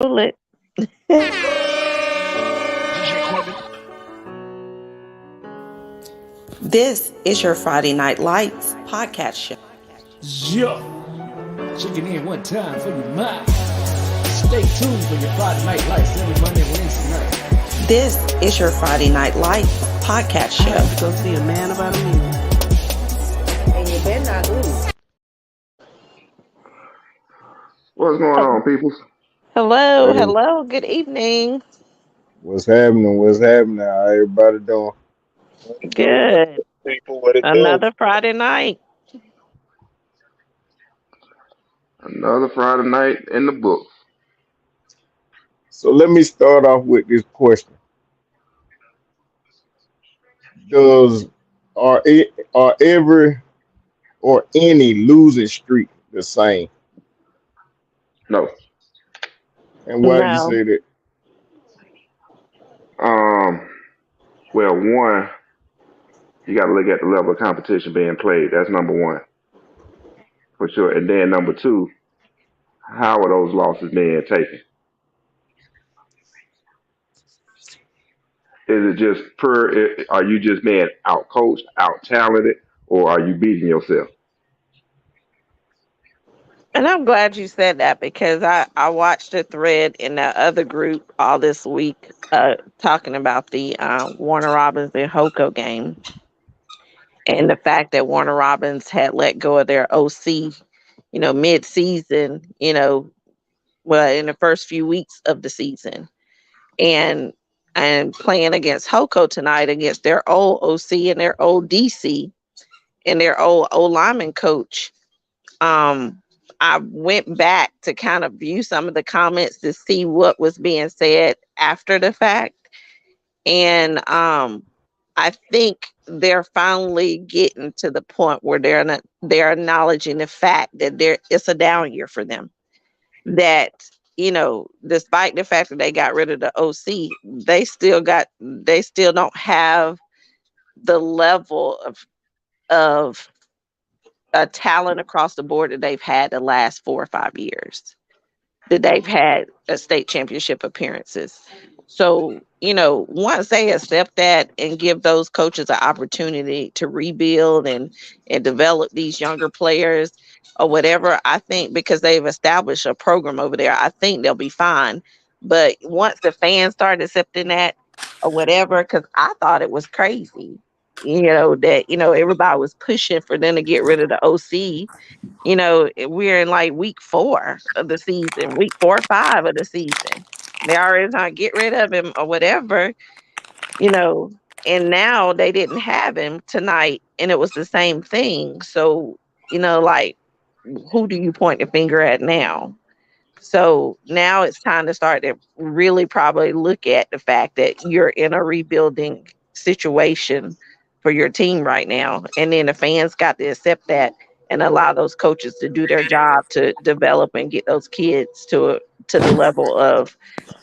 Roll it. This is your Friday Night Lights podcast show. Yeah, checking in one time for your mind. Stay tuned for your Friday Night Lights every Monday and Wednesday night. This is your Friday Night Lights podcast I have to show. go see a man about a million. And you better not lose. What's going on, peoples? Hello, Hey, hello, good evening. what's happening? What's happening? How everybody doing? Good. People, what it do? Another Friday night. Another Friday night in the books. So let me start off with this question: Does are every or any losing streak the same? No. And why do you No. say that? Um. Well, one, you got to look at the level of competition being played. That's number one for sure. And then number two, how are those losses being taken? Is it just Are you just being out coached, out talented, or are you beating yourself? And I'm glad you said that because I watched a thread in that other group all this week talking about the Warner Robins and Hoko game and the fact that Warner Robins had let go of their OC, mid-season, well, in the first few weeks of the season. And playing against Hoko tonight against their old OC and their old DC and their old O lineman coach. I went back to kind of view some of the comments to see what was being said after the fact. And I think they're finally getting to the point where they're acknowledging the fact that it's a down year for them. That despite the fact that they got rid of the OC, they still don't have the level of a talent across the board that they've had the last 4 or 5 years. That they've had state championship appearances. So, once they accept that and give those coaches an opportunity to rebuild and develop these younger players or whatever, I think because they've established a program over there, I think they'll be fine. But once the fans start accepting that or whatever, because I thought it was crazy, that, everybody was pushing for them to get rid of the OC. We're in like week 4 of the season, week 4 or 5 of the season. They already trying to get rid of him or whatever, you know, and now they didn't have him tonight and it was the same thing. So, like, who do you point the finger at now? So now it's time to start to really probably look at the fact that you're in a rebuilding situation for your team right now. And then the fans got to accept that and allow those coaches to do their job to develop and get those kids to the level of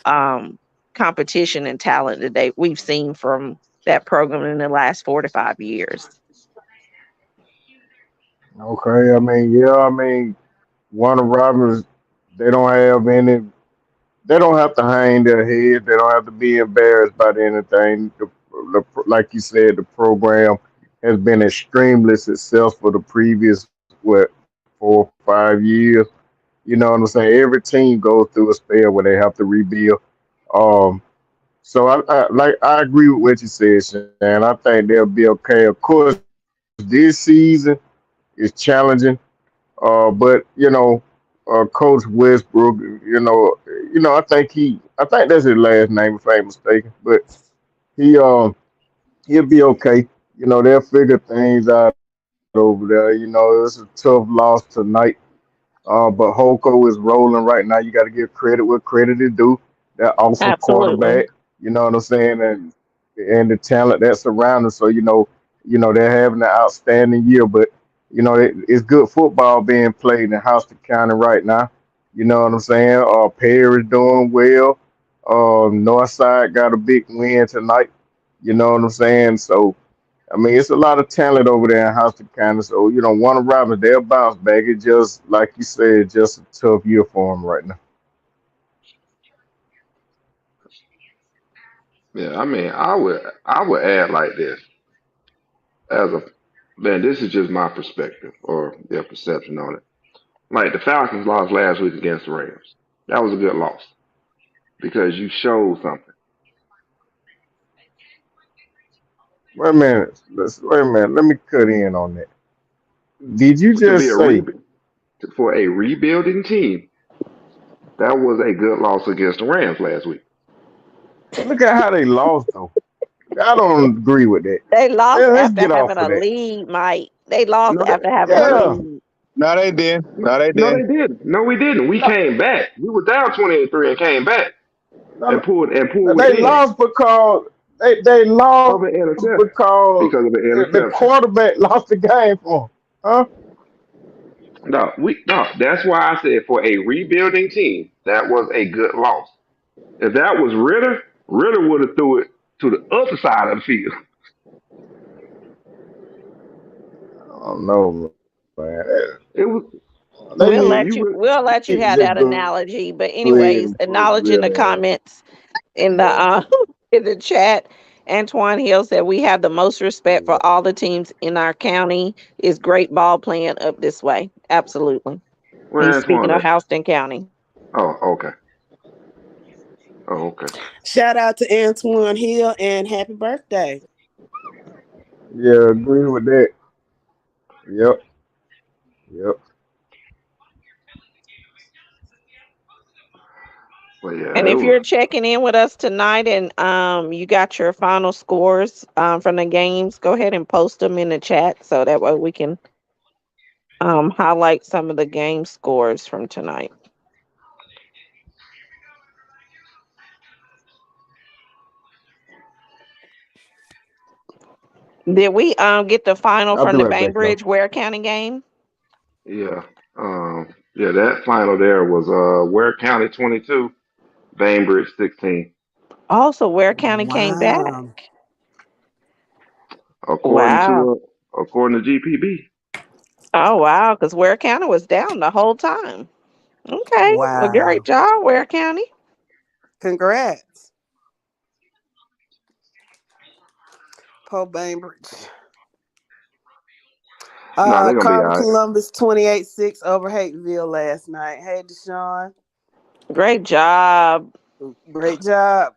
um, competition and talent that we've seen from that program in the last 4 to 5 years. Okay, Warner Robins, they don't have any. They don't have to hang their head. They don't have to be embarrassed by anything. Like you said, the program has been extremely successful the previous, 4 or 5 years. You know what I'm saying? Every team goes through a spell where they have to rebuild. Um, so I agree with what you said, Shan. I think they'll be okay. Of course, this season is challenging, but Coach Westbrook, I think that's his last name if I ain't mistaken, but he he'll be okay. They'll figure things out over there. It's a tough loss tonight. But Holco is rolling right now. You got to give credit where credit is due. That awesome Absolutely. quarterback, you know what I'm saying, and the talent that's around them. So they're having an outstanding year. But it's good football being played in Houston County right now. You know what I'm saying? Perry's doing well. Northside got a big win tonight. You know what I'm saying? So it's a lot of talent over there in Houston County. So, Warner Robins, they'll bounce back. It's just, like you said, just a tough year for them right now. Yeah, I mean, I would add like this as a man. This is just my perspective or their perception on it. Like the Falcons lost last week against the Rams. That was a good loss because you showed something. Wait a minute. Wait a minute. Let me cut in on that. Did you To be just a say? for a rebuilding team, that was a good loss against the Rams last week. Look at how they lost though. I don't agree with that. They lost Let's after get having off of a that. lead, Mike. They lost No, after having a Yeah. lead. No, they did. no, No, they no, they didn't. didn't. No, we didn't. We No, came back. We were down 23 and came back no, and pulled they within lost because they of lost an interception because because of an the interception. quarterback lost the game for 'em. Huh? No. That's why I said for a rebuilding team, that was a good loss. If that was Ritter, Ritter would have threw it to the other side of the field. I don't know, man. It was. They I mean, We'll let you need to have just that go analogy. But ahead anyways, and acknowledging the persevere. comments in the in the chat. Antoine Hill said we have the most respect Yeah. for all the teams in our county. Is great ball playing up this way. Absolutely. He's where speaking Antoine of at? Houston County. Oh, okay. Oh, okay. Shout out to Antoine Hill and happy birthday. Yeah, agree with that. Yep. Yep. But yeah, And it if was. you're checking in with us tonight and you got your final scores from the games, go ahead and post them in the chat so that way we can highlight some of the game scores from tonight. Did we get the final I'll from be the right back, y'all. Bainbridge Ware County game? Yeah. Yeah, that final there was Ware County 22, Bainbridge 16. Also, Ware County came back. Wow. According Wow. to according to GPB. Oh wow, because Ware County was down the whole time. Okay. Well, great Wow. job, Ware County. Congrats. Poe Bainbridge. No, they're gonna be Carver all right. Columbus 28-6 over Hateville last night. Hey Deshaun. Great job. Great job,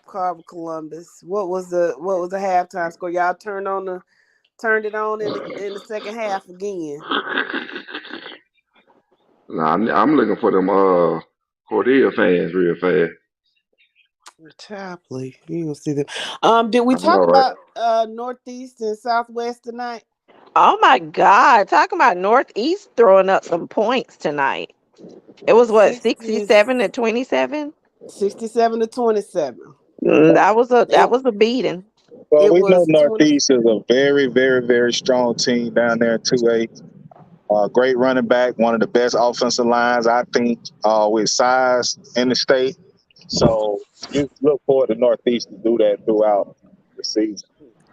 Carver Columbus. What was the halftime score? Y'all turned it on in the second half again. Nah, I'm looking for them Cordelia fans real fast. Chapley, you gonna see them. Did we I know, talk right? about Northeast and Southwest tonight? Oh my God. Talking about Northeast throwing up some points tonight. It was what, 60 67 to 27? 67 to 27. That was It a beating. Well, it we know was 20. Northeast is a very, very, very strong team down there in 2A. Great running back, one of the best offensive lines, I think, with size in the state. So just look forward to Northeast to do that throughout the season.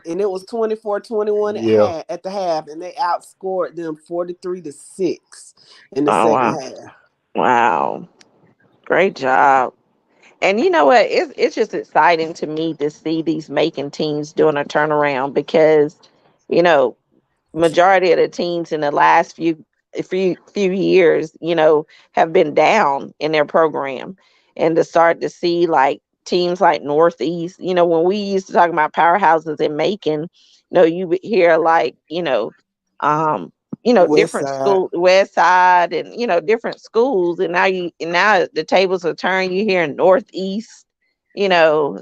And it was 24-21 Yeah. at the half, and they outscored them 43-6 in the Oh second wow. half. Wow. Great job. And you know what? It's just exciting to me to see these Macon teams doing a turnaround because, you know, majority of the teams in the last few years, have been down in their program. And to start to see like teams like Northeast, when we used to talk about powerhouses in Macon, you would hear like, um, West different Side. school, West Side, and different schools, and now the tables are turned. You hear Northeast,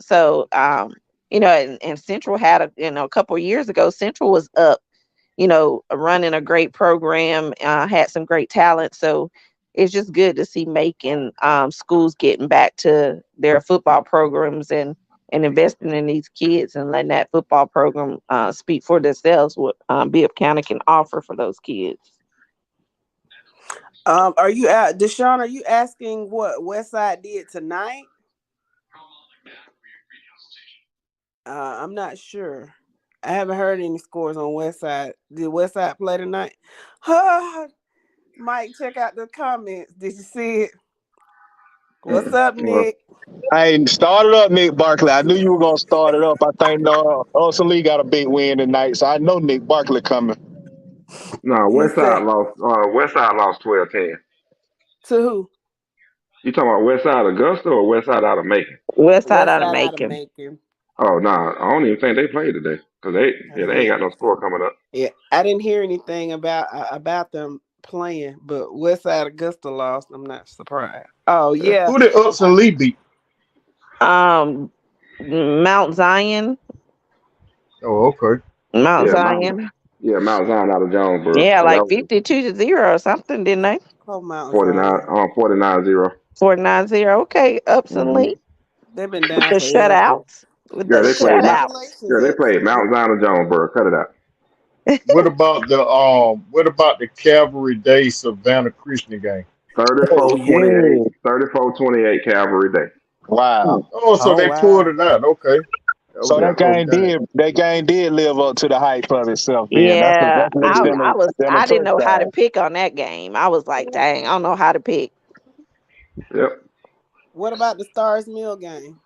so and Central had a couple of years ago. Central was up, running a great program, had some great talent. So it's just good to see Macon schools getting back to their football programs and investing in these kids and letting that football program speak for themselves, what Bibb County can offer for those kids. Are you Deshaun? Are you asking what Westside did tonight? I'm not sure. I haven't heard any scores on Westside. Did Westside play tonight? Mike, check out the comments. Did you see it? What's up, Well, Nick? Hey, start it up, Nick Barkley. I knew you were gonna start it up. I think Olsen Lee got a big win tonight, so I know Nick Barkley coming. No, He said West Side lost 12-10. to who? You talking about West Side Augusta or West Side out of Macon? West side West out of Side out of Macon. Macon. Oh no, I don't even think they played today because they ain't got no score coming up. Yeah, I didn't hear anything about them playing, but West Side Augusta lost. I'm not surprised. Oh yeah, Who did Upson Lee beat? Um, Mount Zion. Oh, okay. Mount Yeah, Zion. Mount Zion out of Jonesboro. Yeah, So that like was 52-0 or something, didn't they? Cold Mountain 49 Zion. 49-0. 49-0. Okay, Upson Mm-hmm. Lee. They've been With down the forever. shutouts. With Yeah, the they played shutouts. Congratulations, they played Upson Lee. Mount Zion of Jonesboro. Cut it out. What about the Calvary Day Savannah Christian game? 34-28. Yeah. 34-28 Cavalry Day. Wow. Oh, so Oh they pulled wow. it out. Okay. That was So a Yeah. close game. that game did live up to the hype of itself. Then Yeah, that's makes I them I was them a I didn't know how to touchdown. pick on that game. I was like, dang, I don't know how to pick. Yep. What about the Stars Mill game?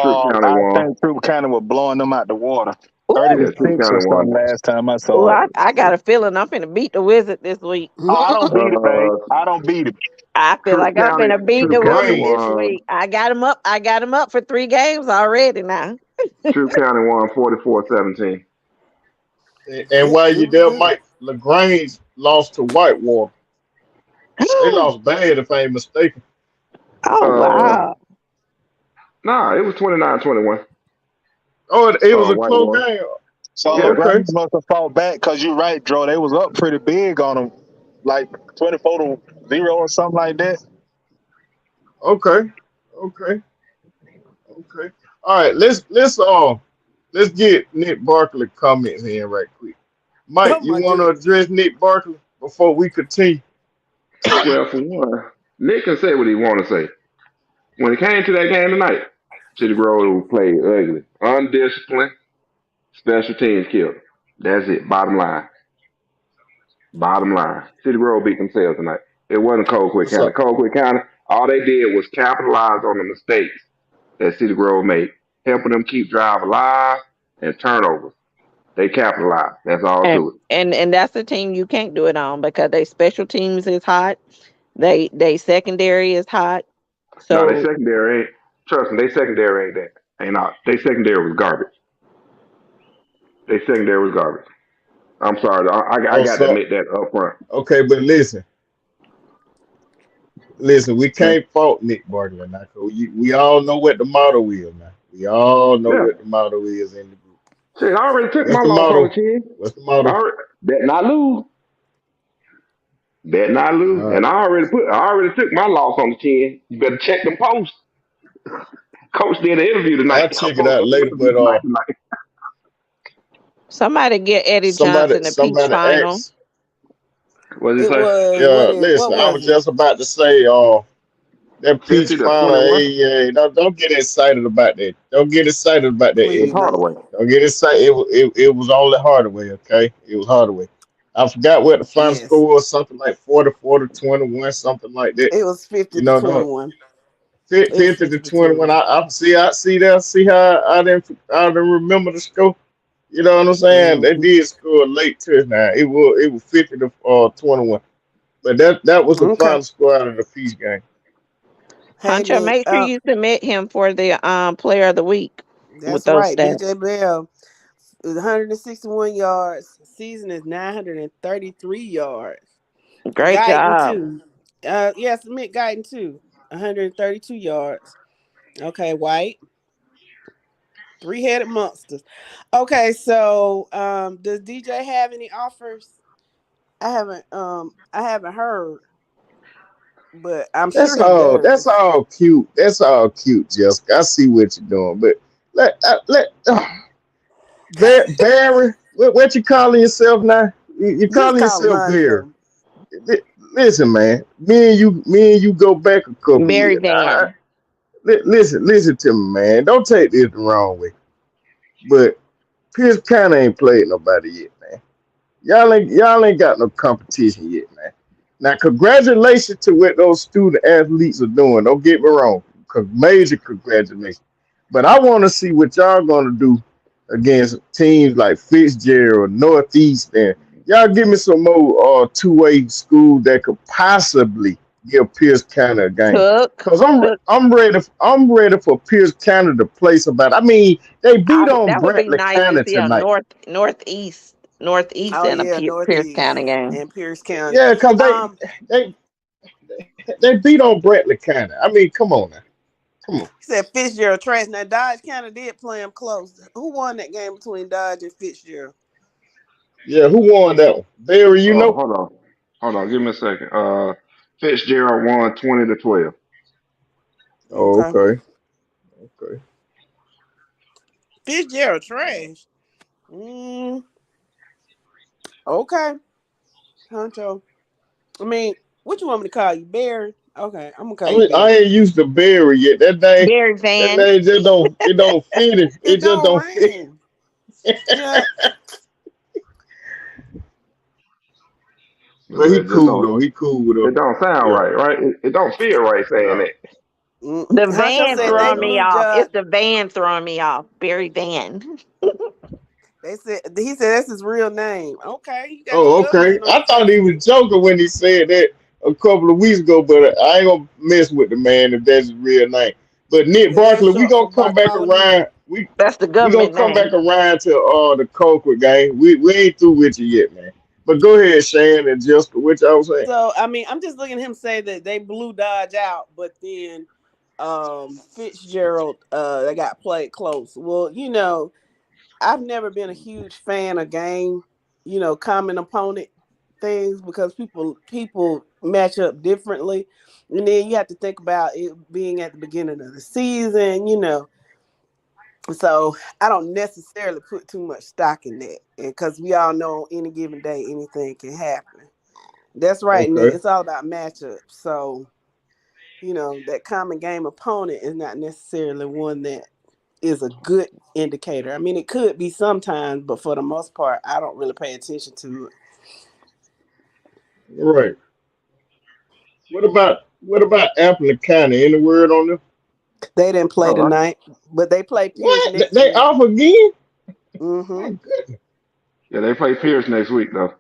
Troop County I won. think Troop County was blowing them out the water. Ooh, 30 Yeah, to Troop 6 or County something won. last time I ooh, saw it. I got a feeling I'm finna beat the Wizard this week. Oh, I don't beat it, babe. Uh, I don't beat it. I feel like I'm finna beat Troop the County Wizard this won. week. I got him up. I got him up for 3 games already now. Troop County won 44-17. And Good, while you good, there, good. Mike, LaGrange lost to Whitewater. They lost bad, if I ain't mistaken. Oh Uh, wow. nah, it was 29-21. Oh, it was a close Whitewater. game. So Oh, Yeah. okay. LeGrand must have fought back because you're right, Dro. They was up pretty big on them, like 24-0 or something like that. Okay. Okay. Okay. All right. Let's get Nick Barkley comments in right quick. Mike, Oh you my want to goodness. address Nick Barkley before we continue? Well, for one, Nick can say what he want to say. When it came to that game tonight, City Grove played ugly, undisciplined, special teams killed. That's it. Bottom line. Bottom line. City Grove beat themselves tonight. It wasn't Colquitt What's County. up? Colquitt County, all they did was capitalize on the mistakes that City Grove made, helping them keep drive alive and turnovers. They capitalized. That's all And to it. and that's the team you can't do it on because they special teams is hot. They secondary is hot. No, they So secondary ain't. Trust me, they secondary ain't that. Ain't not. They secondary was garbage. They secondary was garbage. I'm sorry. I Oh, got to so admit that up front. okay, but listen, we can't fault Nick Barkley now. 'Cause we all know what the motto is now. We all know Yeah. what the motto is in the group. Shit, I already took What's my the loss on the motto? chin. What's the motto? Bet not lose. Bet not lose. All And right. I already took my loss on the chin. You better check them posts. Coach did an interview tonight. I'll I check it posted out an later, interview but tonight. somebody get Eddie Johnson the peach somebody final. asked. What did he It say? was Listen, what I was was it? just about to say, that peach final. 50-21. Hey, don't get excited about that. Don't get excited about that, It's Eddie. Please don't. Hardaway. Don't get excited. It was only Hardaway, okay? It was Hardaway. I forgot what the final Yes. score was, something like 40-21, something like that. It was 50 You to know, don't 21. It was 50 to 50 to 21. 21. See how I didn't remember the score. You know what I'm saying? They Hmm. did score a late touchdown. It was 50 to 21. But that was the Okay. final score out of the peace game. Hey Hunter, Nick. make sure you submit him for the player of the week with That's those right. stats. DJ Bell is 161 yards. Season is 933 yards. Great Guyton job. too. Yes, Mick Guyton too. 132 yards. Okay, White. Three-headed monsters. Okay, so does DJ have any offers? I haven't heard, but I'm That's sure he all. That's does. all cute. That's all cute, Jessica. I see what you're doing, but Barry, what you calling yourself now? You Just calling call him yourself Barry? Honcho. Listen, man. Me and you go back a couple Barry years. Van. Listen to me, man. Don't take this the wrong way, but Pierce County ain't played nobody yet, man. Y'all ain't got no competition yet, man. Now, congratulations to what those student athletes are doing. Don't get me wrong. major congratulations. But I want to see what y'all gonna do against teams like Fitzgerald, Northeast, and y'all give me some more two-way schools that could possibly give Pierce County a game. Cook, Cause Cook. I'm ready for Pierce County to play somebody. I mean, they beat on That would be Bradley nice to County see a tonight. northeast Oh and a yeah, Pierce Northeast County game. and Pierce County. Yeah, cause Um, they they beat on Bradley County. I mean, come on now, come on. he said Fitzgerald trash. Now Dodge County did play him close. Who won that game between Dodge and Fitzgerald? Yeah, who won that one? Barry, you Oh, know? hold on. Give me a second. Fitzgerald won 20-12. Oh, Okay, okay, okay. Fitzgerald trash. Mm, okay, Huncho. I mean, what you want me to call you, Barry? Okay, I'm gonna call I you mean, I Barry. ain't used to Barry yet. Barry That Van. name just don't fit it. It It just don't don't fit. rain. Yeah, But he It just cool don't. though. He cool with It us. don't sound Yeah. right, right? It don't feel right saying No. that. The Huncho van said they throwing me blew off. Dodge. It's the van throwing me off. Barry Van. They said he said that's his real name. Okay, you got your Oh, okay. government on I your thought he Facebook. was joking when he said that a couple of weeks ago, but I ain't gonna mess with the man if that's his real name. But Nick Yeah, that's Barkley, we short for gonna come back Bartholomew. around. That's the We gonna government come back name. around to the Colquitt game. We ain't through with you yet, man. But go ahead, Shane and Jessica, what y'all saying? So I mean, I'm just looking at him say that they blew Dodge out, but then Fitzgerald they got played close. Well, I've never been a huge fan of game, common opponent things because people match up differently. And then you have to think about it being at the beginning of the season. So I don't necessarily put too much stock in that. And because we all know on any given day anything can happen. That's right, Nick. Okay. It's all about matchups. So, that common game opponent is not necessarily one that is a good indicator. I mean, it could be sometimes, but for the most part, I don't really pay attention to it. All right. What about Appleton County? Any word on them? They didn't play All right. tonight, but they play Pierce What? next They week. off again? Mm-hmm. My goodness. Yeah, they play Pierce next week though.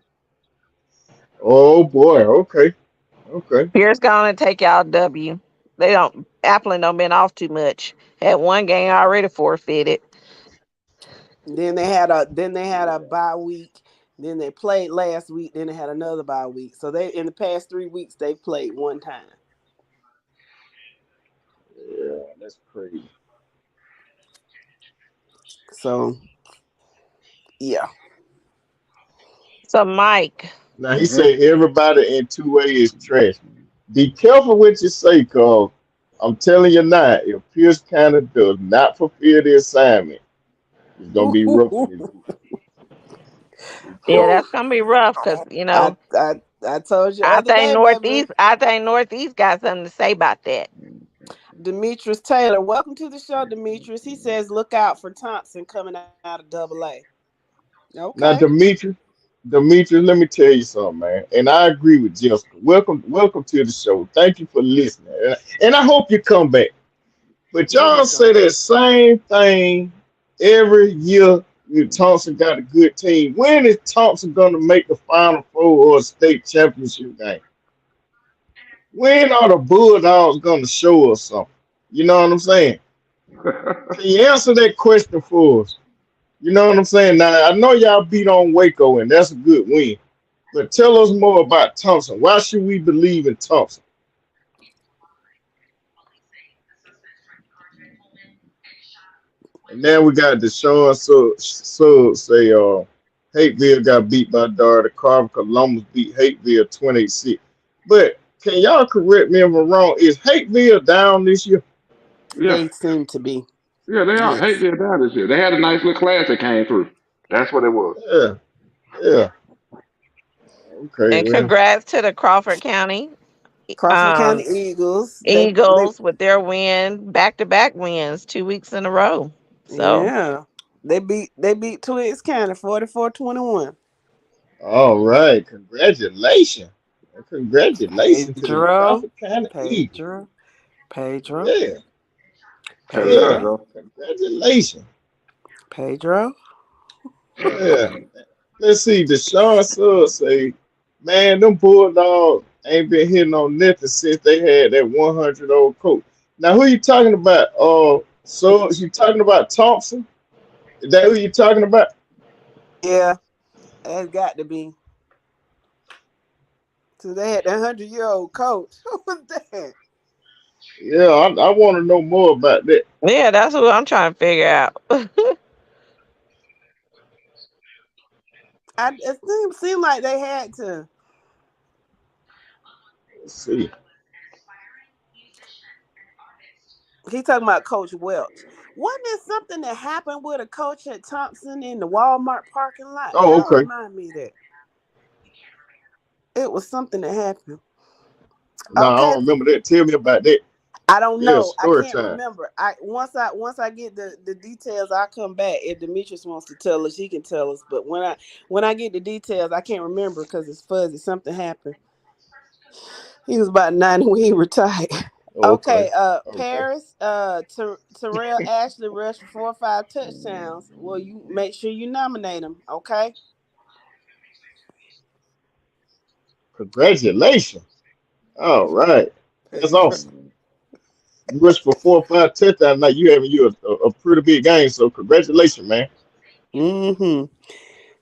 Oh boy. Okay. Okay. Pierce gonna take y'all W. Applin don't been off too much. Had one game already forfeited. Then they had a bye week. Then they played last week. Then they had another bye week. So they in the past 3 weeks they've played one time. Yeah, that's crazy. So yeah. So Mike, Now he Hmm. said everybody in 2A is trash. Be careful what you say, cause I'm telling you now, if Pierce County does not fulfill the assignment, it's gonna be rough for this group. Be yeah, careful. that's gonna be rough because I I told you I other think day, baby. Northeast got something to say about that. Demetrius Taylor, welcome to the show, Demetrius. He says, look out for Thompson coming out of AA. Now, Okay. Demetrius, let me tell you something, man. And I agree with Jessica. Welcome to the show. Thank you for listening, and I hope you come back. But Here y'all we say go. that same thing every year. Thompson got a good team. When is Thompson gonna make the Final Four or a state championship game? When are the Bulldogs gonna show us something? You know what I'm saying? Can you answer that question for us? You know what I'm saying? Now I know y'all beat on Waco, and that's a good win. But tell us more about Thompson. Why should we believe in Thompson? And now we got Deshaun Suggs say Hateville got beat by Dart. Carver Columbus beat Hateville 26. But can y'all correct me if I'm wrong? Is Hateville down this year? Yeah, They seem to be. yeah, they are. Hey, Yes. they're down this year. They had a nice little class that came through. That's what it was. Yeah, yeah. Okay, And well, congrats to the Crawford County Crawford County um, Eagles. They Eagles with their back to back wins 2 weeks in a row. So yeah. They beat Twiggs County 44-21. all right. Congratulations. Congratulations to the Pedro. Crawford County Eagles. Pedro. Pedro. Yeah. Yeah, Pedro. Pedro. congratulations. Pedro. Yeah. Let's see. Deshaun Suggs say, man, them Bulldogs ain't been hitting on nothing since they had that 100 old coach. Now, who you talking about? Suggs, you talking about Thompson? Is that who you talking about? Yeah, that's got to be. So they had that 100-year-old coach. Who was that? Yeah, I want to know more about that. Yeah, that's what I'm trying to figure out. It seemed like they had to. Let's see. He talking about Coach Welch. Wasn't it something that happened with a coach at Thompson in the Walmart parking lot? Oh, Y'all okay. remind me of that. It was something that happened. No, I Okay. don't remember that. Tell me about that. I don't Yeah, know. I story can't time. remember. Once I get the details, I'll come back. If Demetrius wants to tell us, he can tell us. But when I get the details, I can't remember because it's fuzzy. Something happened. He was about 90 when he retired. Oh, okay. Okay, Okay. Paris, Terrell Ashley rushed for 4 or 5 touchdowns. Well, you make sure you nominate him, okay? Congratulations. All right. That's Pedro. awesome. You rushed for 4 or 5 touchdowns. Now you having a pretty big game. So congratulations, man. Mm-hmm.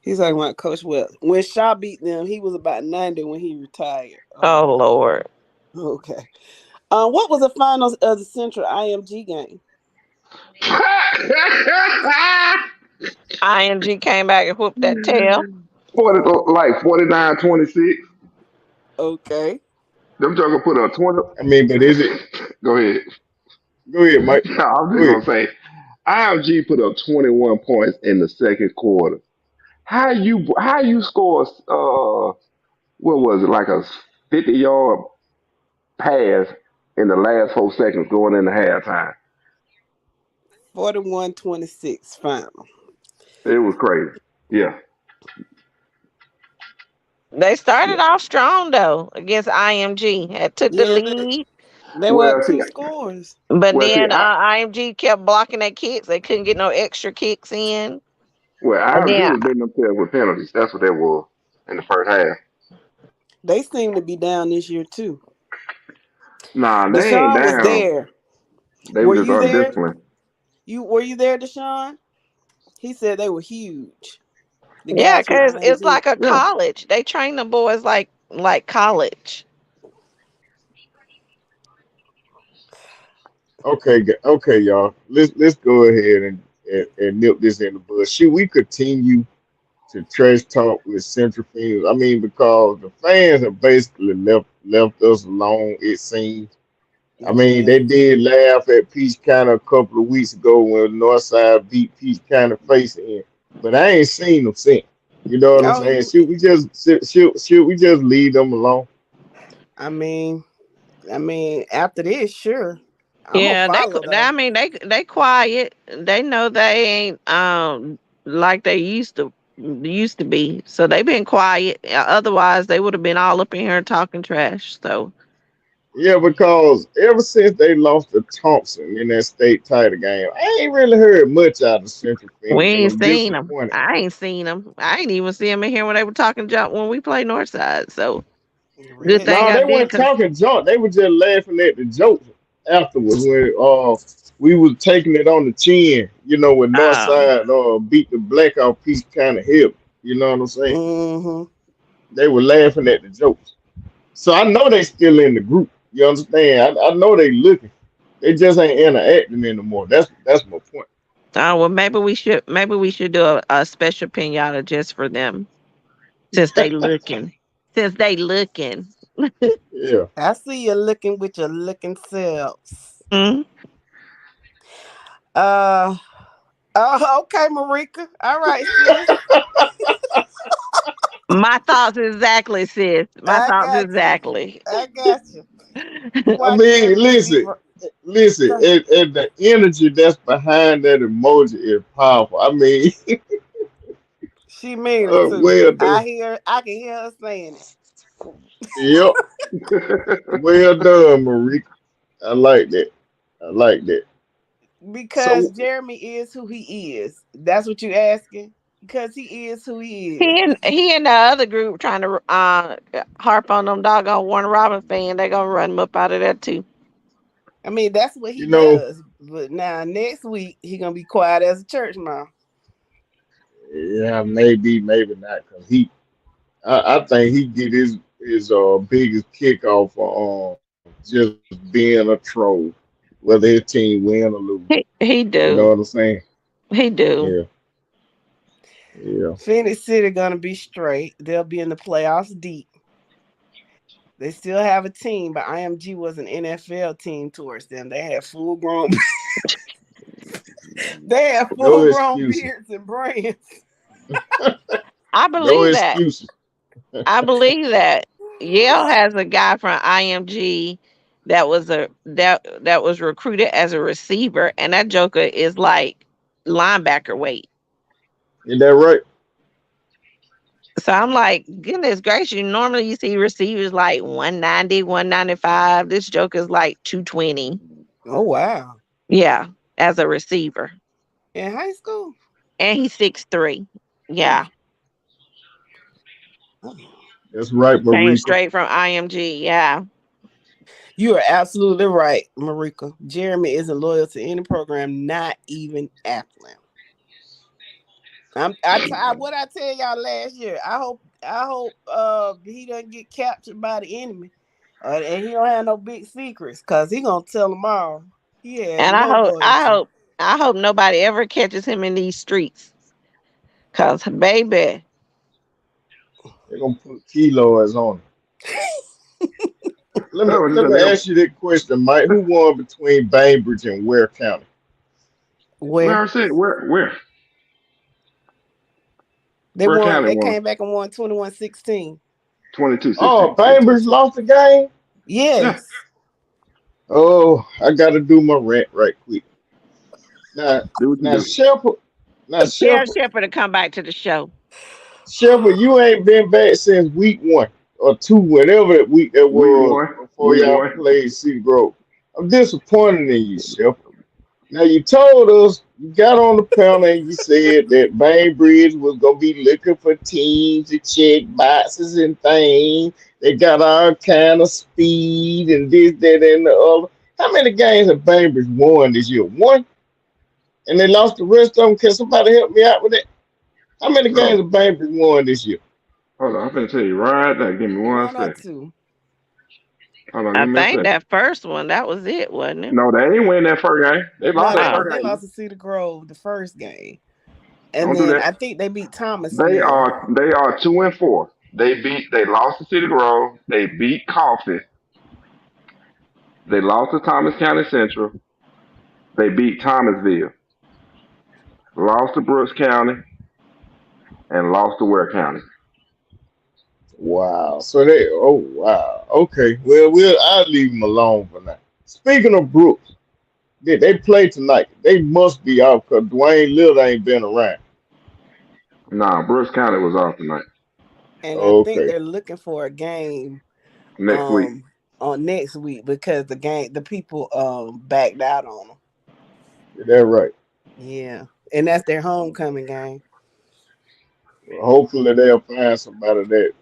He's talking about Coach Wells. When Shaw beat them, he was about 90 when he retired. Oh Lord. Okay. What was the finals of the Central IMG game? IMG came back and whooped that tail. 49-26. Okay. Them joker put up 20. I mean, but is it? Go ahead. Go ahead, Mike. No, I'm Go just ahead. gonna say, IMG put up 21 points in the second quarter. How you score? What was it, like a 50-yard pass in the last 4 seconds going into halftime? 41-26 final. It was crazy. Yeah, They started yeah. off strong though against IMG. Had took the Yeah, lead, they were Well, up see, 2 scores. but well, see, then IMG kept blocking their kicks. They couldn't get no extra kicks in. And IMG then was beating themselves with penalties. That's what that was in the first half. They seem to be down this year too. Nah, they ain't Deshaun was down. there. They Were were just you there? undisciplined. Were you there, Deshaun? He said they were huge. The yeah, guys from cause it's IMG. like a Yeah. college. They train the boys like college. Okay, okay, y'all. Let's go ahead and nip this in the bud. Should we continue to trash talk with Central Phoenix? I mean, because the fans have basically left us alone. It seems. I mean, Yeah. they did laugh at Peach County a couple of weeks ago when Northside beat Peach County face in, but I ain't seen them since. You know what I'm Oh, saying? Should we just leave them alone? I mean, after this, sure. I'm gonna Yeah, follow I though. mean they quiet. They know they ain't like they used to be. So they been quiet. Otherwise they would have been all up in here talking trash. So Yeah, because ever since they lost to Thompson in that state title game, I ain't really heard much out of Central we Phoenix, and ain't I'm seen them. disappointed. I ain't seen them. I ain't even see them in here when they were talking junk when we played Northside. So good Red. thing No, I they did. weren't Cause talking junk. They were just laughing at the jokes afterwards when we was taking it on the chin, when um, Northside beat the black off Peace kind of hip. You know what I'm saying? Mm-hmm. They were laughing at the jokes. So I know they still in the group. You understand? I know they looking. They just ain't interacting anymore. That's my point. well, maybe we should do a special pinata just for them since they looking. Since they looking. Yeah. I see you looking with your looking selves. Mhm. Uh oh, okay, Marika. All right, sis. My thoughts exactly, sis. My I thoughts got you. exactly. I got you. You I watch mean, MTV. listen, and the energy that's behind that emoji is powerful. I mean, She mean it too. well done. I can hear her saying it. Yep, well done, Marika. I like that. I like that. Because So Jeremy is who he is. That's what you asking? Because he is who he is. He and the other group trying to harp on them doggone Warner Robins fan. They gonna run him up out of there too. I mean, that's what he you know, does. But now next week he gonna be quiet as a church mouse. yeah, maybe not, because I think he get his biggest kick off on just being a troll, whether his team win or lose. He You know what do. I'm saying? He do. Yeah, yeah. Phoenix City gonna be straight. They'll be in the playoffs deep. They still have a team, but IMG was an NFL team towards them. They had full grown No excuses. beards and brains. I No believe that. excuses. I believe that. Yale has a guy from IMG that was recruited as a receiver, and that joker is like linebacker weight. Is that right? So I'm like, goodness gracious, normally you see receivers like 190, 195. This joker's like 220. Oh wow. Yeah, as a receiver. In high school? And he's 6'3". Yeah. That's right, Came Marika. straight from IMG. Yeah. You are absolutely right, Marika. Jeremy isn't loyal to any program, not even Athlon. What I tell y'all last year. I hope he doesn't get captured by the enemy, and he don't have no big secrets, cause he gonna tell them all. He has And no loyalty. I hope nobody ever catches him in these streets. Cause baby, They're gonna put kilos on him. Let me ask you that question, Mike. Who won between Bainbridge and Ware County? Where Where they Ware won, County they won came back and won 21-16. 22-16. Oh, Bainbridge lost the game? Yeah. Yes. Oh, I gotta do my rant right quick. Now, Do what you now do. Shepherd, now tell Shepherd, Shepard to come back to the show. Shepherd, you ain't been back since week 1 or 2, whatever that week that Week was one. before Week y'all one. played Cedar Grove. I'm disappointed in you, Shepherd. Now you told us, you got on the panel and you said that Bainbridge was gonna be looking for teams to check boxes and things. They got all kind of speed and this, that, and the other. How many games have Bainbridge won this year? One, and they lost the rest of them. Can somebody help me out with that? How many games Oh, have Bainbridge won this year? hold on. I'm gonna tell you right now. Give me 1 One or second. two. Hold on. I Give me a think second. that first one, that was it, wasn't it? No, they ain't win that first game. They No, lost that Oh. first they game. lost to Cedar Grove the first game, and Don't do then that. I think they beat They Thomasville. are 2-4. They lost to City Grove. They beat Coffee. They lost to Thomas County Central. They beat Thomasville. Lost to Brooks County and lost to Ware County. Wow. So they, oh wow. Okay. Well, I'll leave them alone for now. Speaking of Brooks, they play tonight. They must be out because Dwayne Little ain't been around. Nah, Brooks County was off tonight. And I think Okay. they're looking for a game Next week. on next week because the people backed out on them. Is that right? Yeah, and that's their homecoming game. Well, hopefully they'll find somebody that,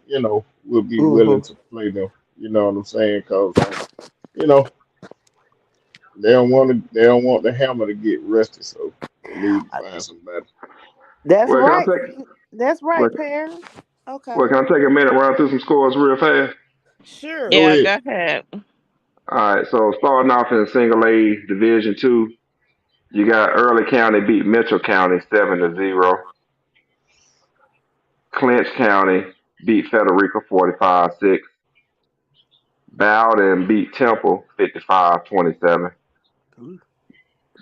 will be willing Mm-hmm. to play them. You know what I'm saying? Because, you know, they don't want the hammer to get rusty, so they need to find somebody. That's Well, can I right. take That's well, right, parents. Okay. well, can I take a minute and run through some scores real fast? Sure. Go Yeah, ahead. go ahead. All right, so starting off in single A Division Two, you got Early County beat Mitchell County 7-0. Clinch County beat Frederica 45-6. Bowden beat Temple 55-27. Ooh.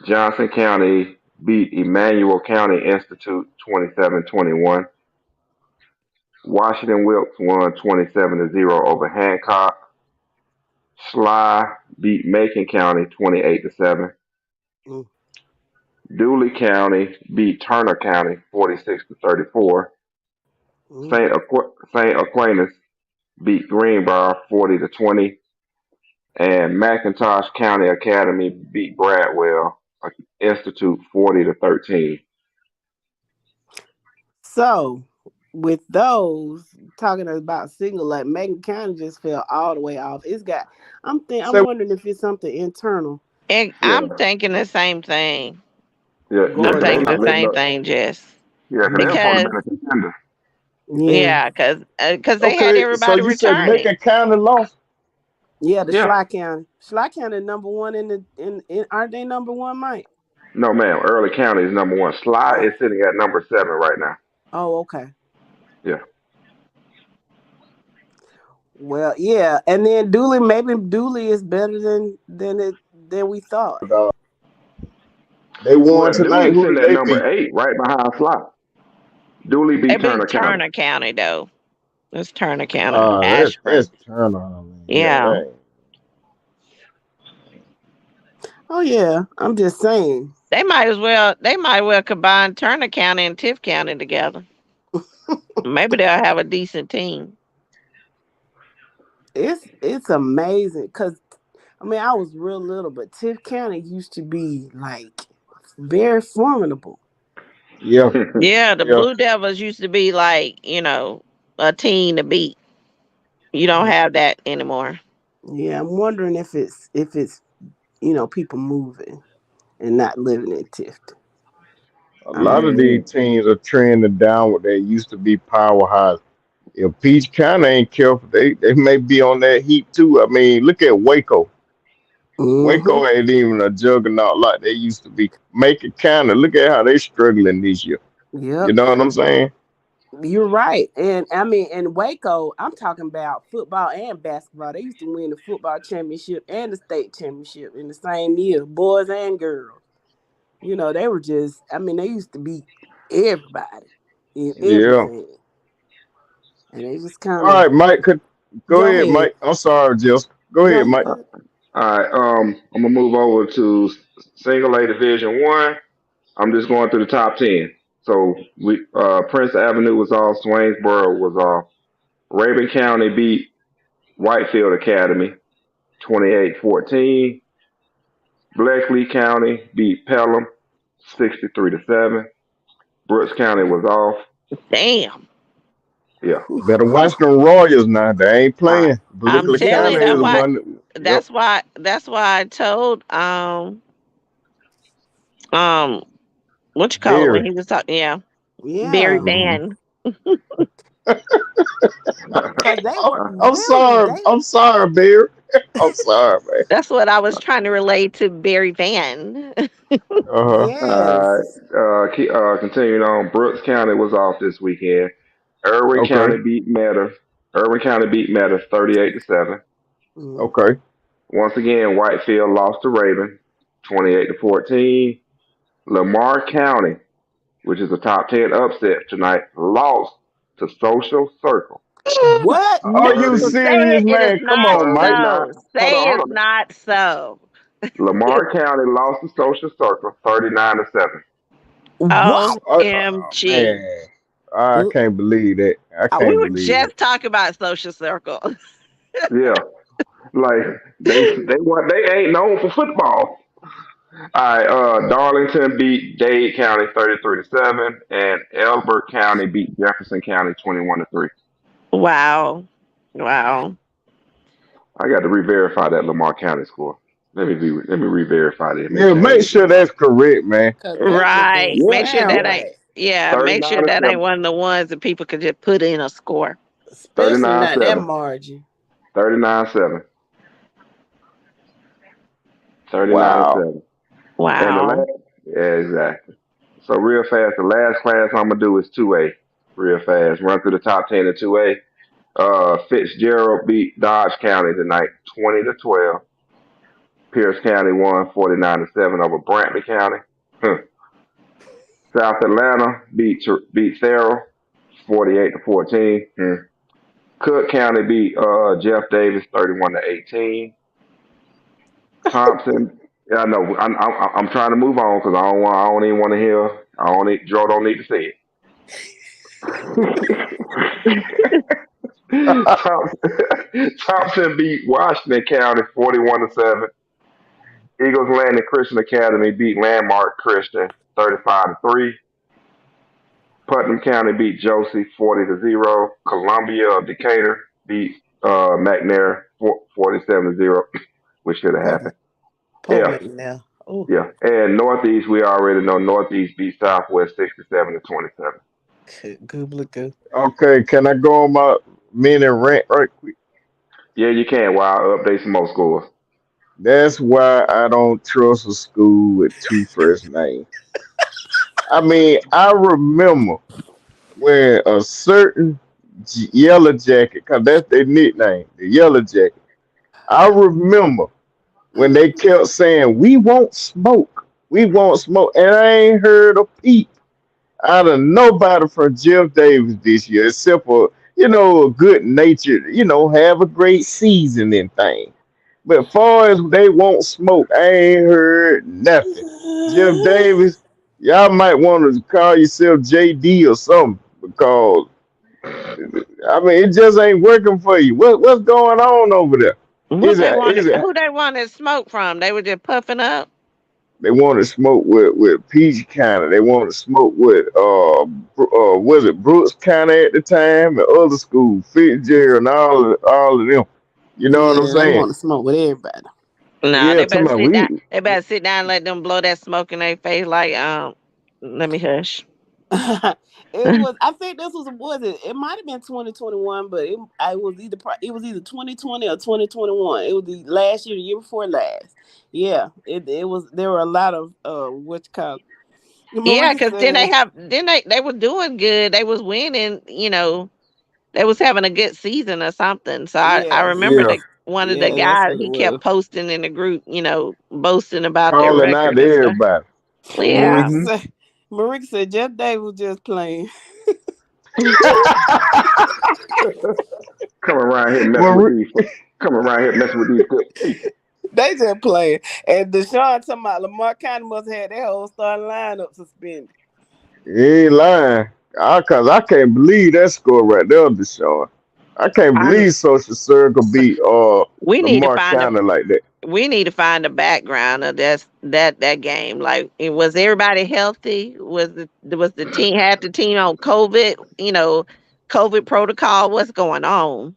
Johnson County beat Emmanuel County Institute 27-21. Washington Wilkes won 27-0 over Hancock. Sly beat Macon County 28-7. Mm. Dooley County beat Turner County 46-34. Mm. St. Aquinas beat Greenbrier 40-20. And McIntosh County Academy beat Bradwell Institute 40-13. So with those talking about single, like Macon County just fell all the way off. I'm So wondering if it's something internal And Yeah, I'm thinking the same thing. yeah, I'm going they thinking on. the they same look, thing, Jess. yeah, 'cause they were supposed to Because be a contender. Yeah. yeah, because they had okay, so everybody you said returning. Macon County lost. Yeah, the Yeah, Schley County number one in aren't they number one, Mike? no, ma'am. Early County is number one. Sly Oh, is sitting at number 7 right now. okay. Yeah, Well, yeah, and then maybe Dooley is better than we thought. They won well, tonight. Dooley's Who sitting did at they number beat? 8, right behind Sly. Dooley They beat Turner beat County. Turner County though. It's Turner County, That's Ashburn. Turner. Man. Yeah, Yeah. that Oh yeah, I'm just saying. They might well combine Turner County and Tiff County together. Maybe they'll have a decent team. It's amazing because I mean I was real little, but Tiff County used to be like very formidable. yeah, Yeah, the yeah. Blue Devils used to be like, a team to beat. You don't have that anymore. Yeah, I'm wondering if it's people moving and not living in Tifton. A I'm lot of just these teams are trending downward. They used to be powerhouse. If Peach County ain't careful, they may be on that heat too. I mean, look at Waco. mm-hmm. Waco ain't even a juggernaut like they used to be. Macon County, look at how they struggling this year. You Yep. know what I'm saying? You're right. And I mean in Waco, I'm talking about football and basketball. They used to win the football championship and the state championship in the same year, boys and girls. They were just they used to beat everybody in Yeah. everything. And they just All kind of right, Mike. Go go ahead, ahead. Mike. I'm sorry, Just go No, ahead, you Mike. good. All right, I'm gonna move over to single A Division One. I'm just going through the top 10. So we Prince Avenue was off, Swainsboro was off. Raven County beat Whitefield Academy 28-14. Bleckley County beat Pelham 63-7. Brooks County was off. Damn. Yeah. Better watch them Royals now. They ain't All right. playing. I'm Bleckley telling you County that is why one. Yep. that's why I told um what you call it when Barry. he was talking, yeah. Barry Yeah, Mhm. Van. because they I'm, were I'm really sorry. I'm sorry, Barry. I'm sorry, man. That's what I was trying to relate to Barry Van. Uh huh. All yes. right. Continuing on, Brooks County was off this weekend. Irwin Okay. County beat Meadows. Irwin County beat Meadows 38-7. Mm. Okay. Once again, Whitefield lost to Raven 28-14. Lamar County, which is a top 10 upset tonight, lost to Social Circle. What? Are No, you 30, say serious, it. It is man? Come not on, Mike. 39. so. Hold Say on, hold it's on. not so. Lamar County lost to Social Circle 39-7. What? OMG. Man, I can't believe that. I I, We can't were believe it. just talking about social circle. Yeah. Like they ain't known for football. All right, Darlington beat Dade County 33-7, and Elbert County beat Jefferson County 21-3. Wow. Wow. I got to re-verify that Lamar County score. Let me re-verify that and make Yeah, sure I make ain't sure getting it that's correct, man. because that just Right. don't wrong. Make sure Yeah, sound that yeah. ain't right. yeah, make sure 39 to that ain't 7. one of the ones that people could just put in a score. Especially 39 not that 7. margin. 39 7. 39 Wow. 7. And the Wow. last, yeah, exactly. So real fast, the last class I'm gonna do is 2A. Real fast, run through the top 10 of 2A. Fitzgerald beat Dodge County tonight, 20-12. Pierce County won 49-7 over Brantley County. Huh. South Atlanta beat Farrell 48-14. Cook County beat Jeff Davis 31-18. Thompson, yeah, I know. I'm trying to move on because I don't even want to hear. Joe don't need to say it. Thompson beat Washington County 41-7. Eagles Landing Christian Academy beat Landmark Christian 35-3. Putnam County beat Josie 40-0. Columbia of Decatur beat McNair 47-0, which should have Poor, happened. poor Yeah, McNair. Oh, yeah. And Northeast, we already know Northeast beat Southwest 67-27. goobly goo. Okay, can I go on my mini rant right quick? Yeah, you can. While I update some more scores. That's why I don't trust a school with two first names. I mean, I remember when a certain Yellow Jacket, cause that's their nickname, the Yellow Jacket. I remember when they kept saying, we won't smoke," and I ain't heard a peep out of nobody from Jeff Davis this year, except for, a good natured, have a great season and thing. But far as they won't smoke, I ain't heard nothing. Jeff Davis, y'all might want to call yourself JD or something because I mean it just ain't working for you. What's going on over there? What Is they it is wanted? it Who they wanted smoke from? They were just puffing up. they want to smoke with Peach County. They want to smoke with was it Brooks County at the time and other schools, Fitzgerald and all of them. You know what I'm Yeah, they saying? want to smoke with everybody. No, Yeah, they talking better about sit down. we They better sit down and let them blow that smoke in their face. Like, let me hush. It was. I think this was it. It might have been 2021, but it was either 2020 or 2021. It was the last year, the year before last. Yeah, it was. There were a lot of what you call. Yeah, Marika because said, then they were doing good. They was winning. They was having a good season or something. So I yes, remember yeah that one of the yeah, that's guys what it he was. kept posting in the group. Boasting about their calling out record and stuff. everybody. Well, yeah. Marika Hmm said, Marika said Jeff Davis was just playing. Come around here messing with Marie, these. Come around here messing with these good people. They just playing. And Deshaun talking about Lamar County must have had that whole starting lineup suspended. you ain't lying. Cause I can't believe that score right there, Deshaun. I can't I believe Social Circle beat we need to Lamar find a County like that. we need to find the background of that game. Like, was everybody healthy? Was the team had the team on COVID? COVID protocol. What's going on?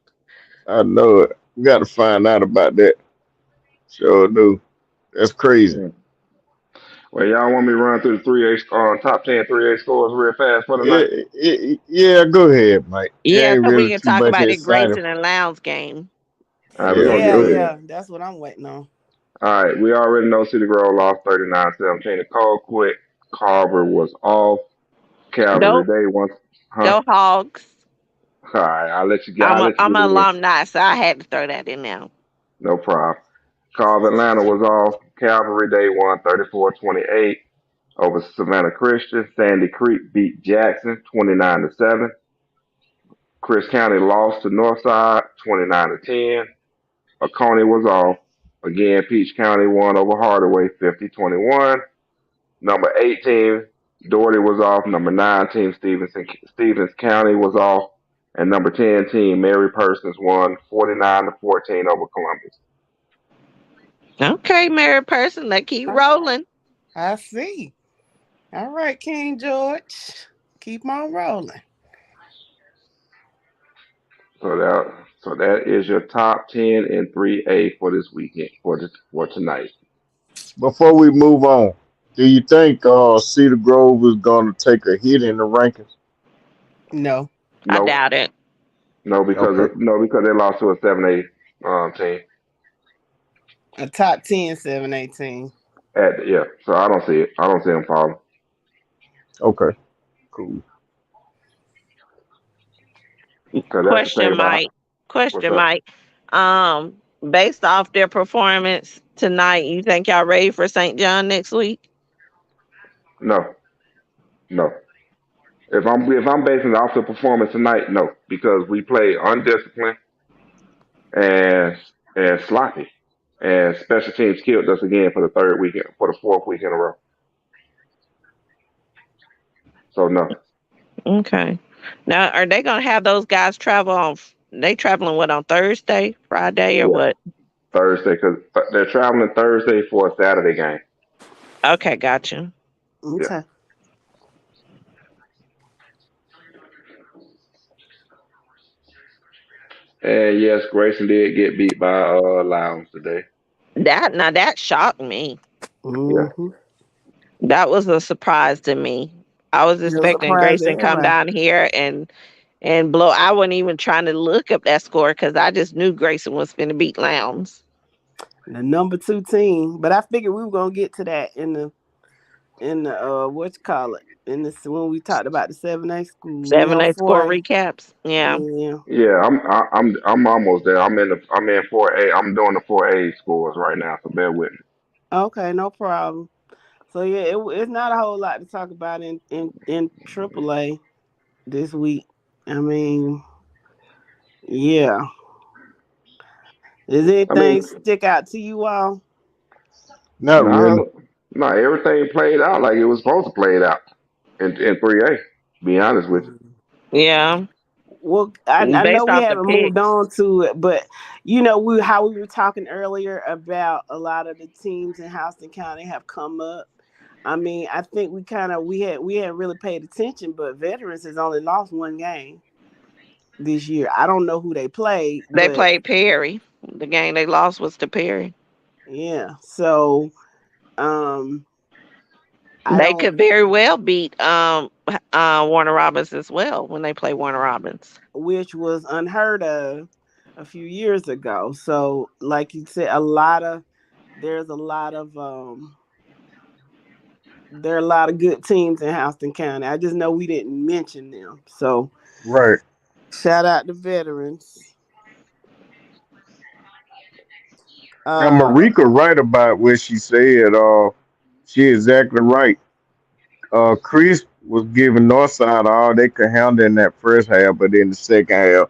I know it. We gotta find out about that. Sure do. That's crazy. Yeah. Well, y'all want me to run through the top 10 3A scores real fast for the Yeah, night? yeah, go ahead, Mike. It Yeah, ain't so we really can too talk much about the exciting. Grayson and Lowndes game. All right, we're Yeah, gonna get Yeah, go into ahead. it. yeah. That's what I'm waiting on. All right, we already know City Grove lost 39-17 to Colquitt. Carver was off. Calvary Go Day once, huh? go Hogs. All right, I'll let you get. I'm I'll a let you I'm get an it in. alumni, so I had to throw that in there. No problem. Carver Atlanta was off. Calvary Day won 34-28 over Savannah Christian. Sandy Creek beat Jackson 29-7. Chris County lost to Northside 29-10. Oconee was off. Again, Peach County won over Hardaway 50-21. Number 18, Doherty was off. Number 9 team, Stevens County was off. And number 10 team, Mary Persons won 49-14 over Columbus. Okay, married person, let's keep I, rolling. I see. All right, King George. Keep on rolling. So that is your top 10 in 3A for this weekend for tonight. Before we move on, do you think Cedar Grove is gonna take a hit in the rankings? No. I No, doubt it. Okay. no because they lost to a 7A team. A top 10, 7-18. Yeah, so I don't see it. I don't see them falling. Okay. Cool. Cause that's the thing Question, about Mike. what's Question, up. Mike. Um, Based off their performance tonight, you think y'all ready for St. John next week? No, no. If I'm basing it off the performance tonight, no, because we played undisciplined and sloppy, and special teams killed us again for the fourth week in a row. So no, Okay. Now, are they gonna have those guys travel on? They traveling what, on Thursday, Friday, or yeah, what? Thursday because they're traveling Thursday for a Saturday game. Okay, got you. Yeah. Okay. And yes, Grayson did get beat by Lowndes today. That shocked me. Yeah. Mm-hmm. That was a surprise to me. I was It was a expecting surprise to Grayson come everybody. down here and blow. I wasn't even trying to look up that score because I just knew Grayson was going to beat Lowndes. The number 2 team, but I figured we were gonna get to that in the what you call it in this when we talked about the 7A school. We Seven on A score 4A. recaps. Yeah. Yeah. Yeah, I'm almost there. I'm in 4A. I'm doing the 4A scores right now, so bear with me. Okay, no problem. So yeah, it's not a whole lot to talk about in AAA this week. I mean, yeah. Does I mean, anything stick out to you all? Not nah, really. nah, everything played out like it was supposed to play it out in 3A. Be honest with you. Yeah. Well, I know Based we off the haven't moved picks. on to it, but you know how we were talking earlier about a lot of the teams in Houston County have come up. I mean, I think we hadn't really paid attention, but Veterans has only lost one game this year. I don't know who they played, They but played Perry. The game they lost was to Perry. yeah. So um I They don't could very well beat Warner Robins as well when they play Warner Robins. which was unheard of a few years ago. So like you said, there's a lot of there are a lot of good teams in Houston County. I just know we didn't mention them. So Right. shout out to Veterans. Now Uh Marika right about what she said. She exactly right. Chris was giving Northside all they could handle in that first half, but in the second half,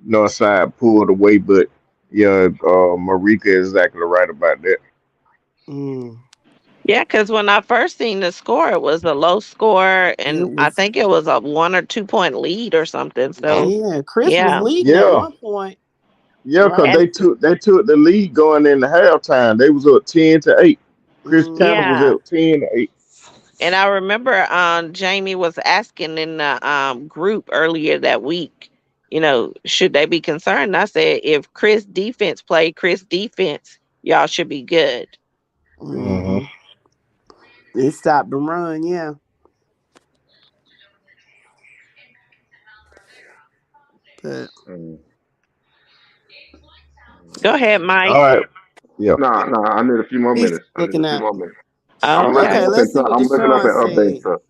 Northside pulled away. But yeah, Marika is exactly right about that. mm, Yeah, because when I first seen the score, it was a low score, it and I was think it was a 1 or 2 point lead or something. So, yeah, Chris was yeah, leading at Yeah, one point, yeah, because right? and they took the lead going into halftime. They was up 10-8. Chris Tanner was yeah, Mm-hmm. up 10-8. and I remember Jamie was asking in the group earlier that week, should they be concerned? I said, if Chris defense played Chris defense, y'all should be good. Mm-hmm. Mm-hmm. It stopped the run, yeah. But Mm. Go ahead, All Mike. right. Yeah. Nah, I need a few more he's minutes. I need a looking few at. more minutes. I'm looking Okay. Okay, up let's see into what I'm looking up Deshaun at update said. stuff.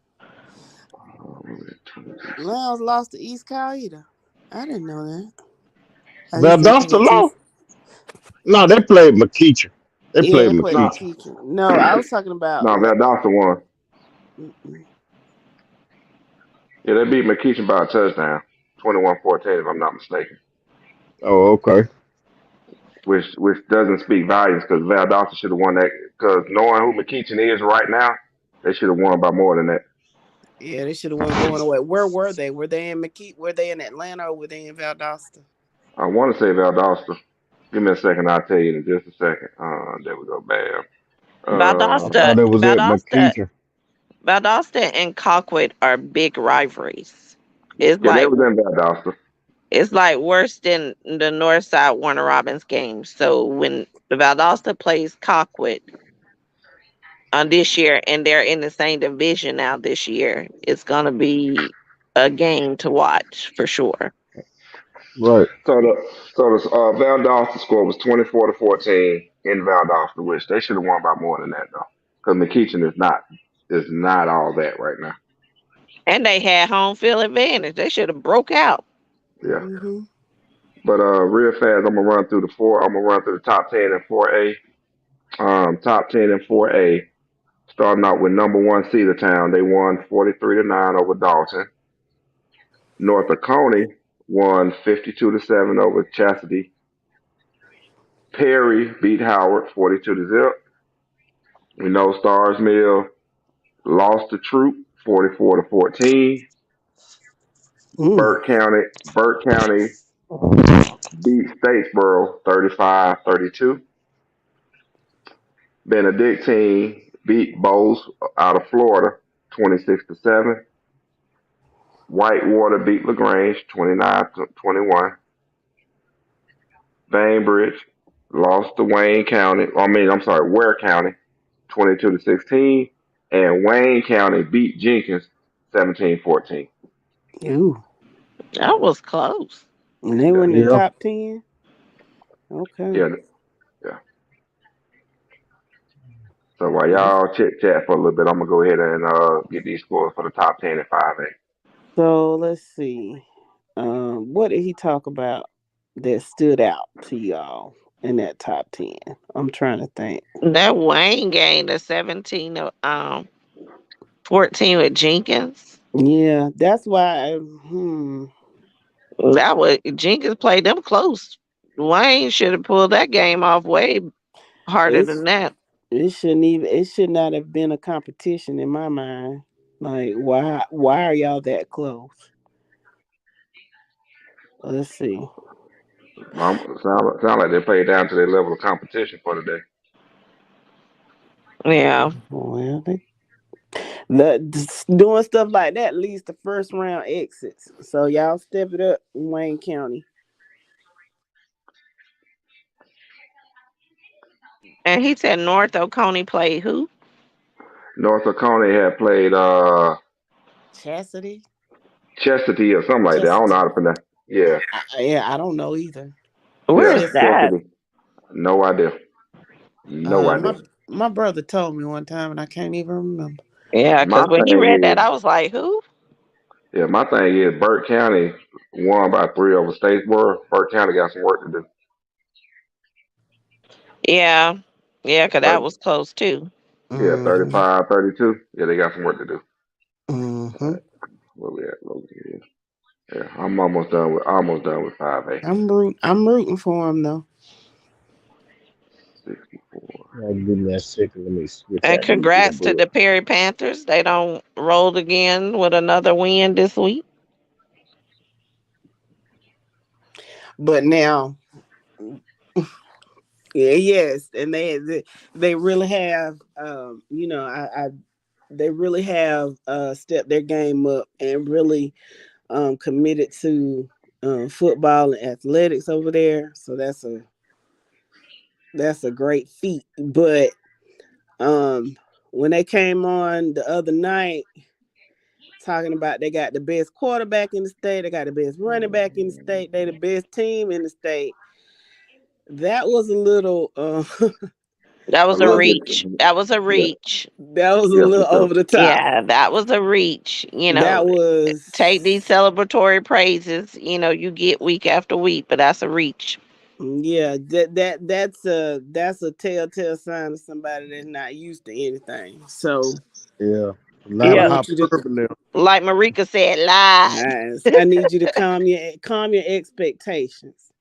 Lambs lost to East Coweta. I didn't know that. I just didn't pay Valdosta attention. lost. No, they played McKeecher. They Yeah, played they played Nah, McKeecher. McKeachern. No, I was talking about nah, Valdosta won. mm-mm. Yeah, they beat McKeeshan by a touchdown, 21-14, if I'm not mistaken. Oh, okay. Which doesn't speak volumes because Valdosta should have won that. Because knowing who McKeeshan is right now, they should have won by more than that. Yeah, they should have won going away. Where were they? Were they in McKee? Were they in Atlanta or were they in Valdosta? I want to say Valdosta. Give me a second, I'll tell you in just a second. There we go, bam. I Valdosta, thought it was at Valdosta, McKeecher. Valdosta, and Colquitt are big rivalries. It's Yeah, they like was in Valdosta. it's like worse than the North Side Warner Robins game. So when the Valdosta plays Colquitt on this year, and they're in the same division now this year, it's gonna be a game to watch for sure. Right. So the Valdosta score was 24-14 in Valdosta, which they should have won by more than that though, because McKeeshan is not all that right now. And they had home field advantage. They should have broke out. Yeah. Mm-hmm. But real fast, I'm gonna run through the four. I'm gonna run through the top 10 in 4A. Top 10 in 4A. Starting out with number one Cedartown, they won 43-9 over Dalton. North Oconee won 52-7 over Chastity. Perry beat Howard 42-0. We know Stars Mill lost to Troop 44-14. Mm. Burke County beat Statesboro 35-32. Benedictine beat Bowles out of Florida 26-7. Whitewater beat LaGrange 29-21. Bainbridge lost to Wayne County. I'm sorry, Ware County 22-16. And Wayne County beat Jenkins 17-14. Ooh, That was close. and they Yeah, were in the Yeah. top 10. Okay. yeah, yeah. So while Mm. y'all chit chat for a little bit, I'm gonna go ahead and get these scores for the top 10 and 5A. So let's see. What did he talk about that stood out to y'all in that top 10? I'm trying to think. That Wayne game, the 14 with Jenkins. Yeah, that's why. That was Jenkins played them close. Wayne should have pulled that game off way harder It's than that. it shouldn't even. It should not have been a competition in my mind. Like, why? Why are y'all that close? Let's see. Sound like they played down to their level of competition for today. Yeah. Well, doing stuff like that leads to first round exits. So y'all step it up, Wayne County. And he said North Oconee played who? North Oconee had played Chastity. Chastity or something like that. I don't know how to pronounce. Yeah, Yeah, I don't know either. Where It's yeah, is just that? Chastity. No idea. No my idea. my brother told me one time, and I can't even remember. Yeah, My because when he read that, thing I was like, who? my thing is Burke County won by 3 over Statesboro. Burke County got some work to do. Yeah. Yeah, because that 30, was close too. yeah, Mm-hmm. 35-32. Yeah, they got some work to do. Mm-hmm. Where we at? Yeah, I'm almost done with 5A. I'm rooting for him though. 64. Give me a second. Let me switch And out these congrats to earbuds. the Perry Panthers. They don't rolled again with another win this week. But now, yeah, yes, and they really have. I they really have stepped their game up and really committed to football and athletics over there. So that's a great feat. But um, when they came on the other night, talking about they got the best quarterback in the state, they got the best running back in the state, they the best team in the state. That was a little That A was a little uh, bit. reach. That was a Yeah, reach. that was a yeah, for little sure. over the top. Yeah, that was a reach. That Take was these celebratory praises, you get week after week, but that's a reach. yeah, that's a telltale sign of somebody that's not used to anything. So Yeah, a I lot of Yeah. want you to hyperbole. Like Marika said, live. I need you to calm your expectations.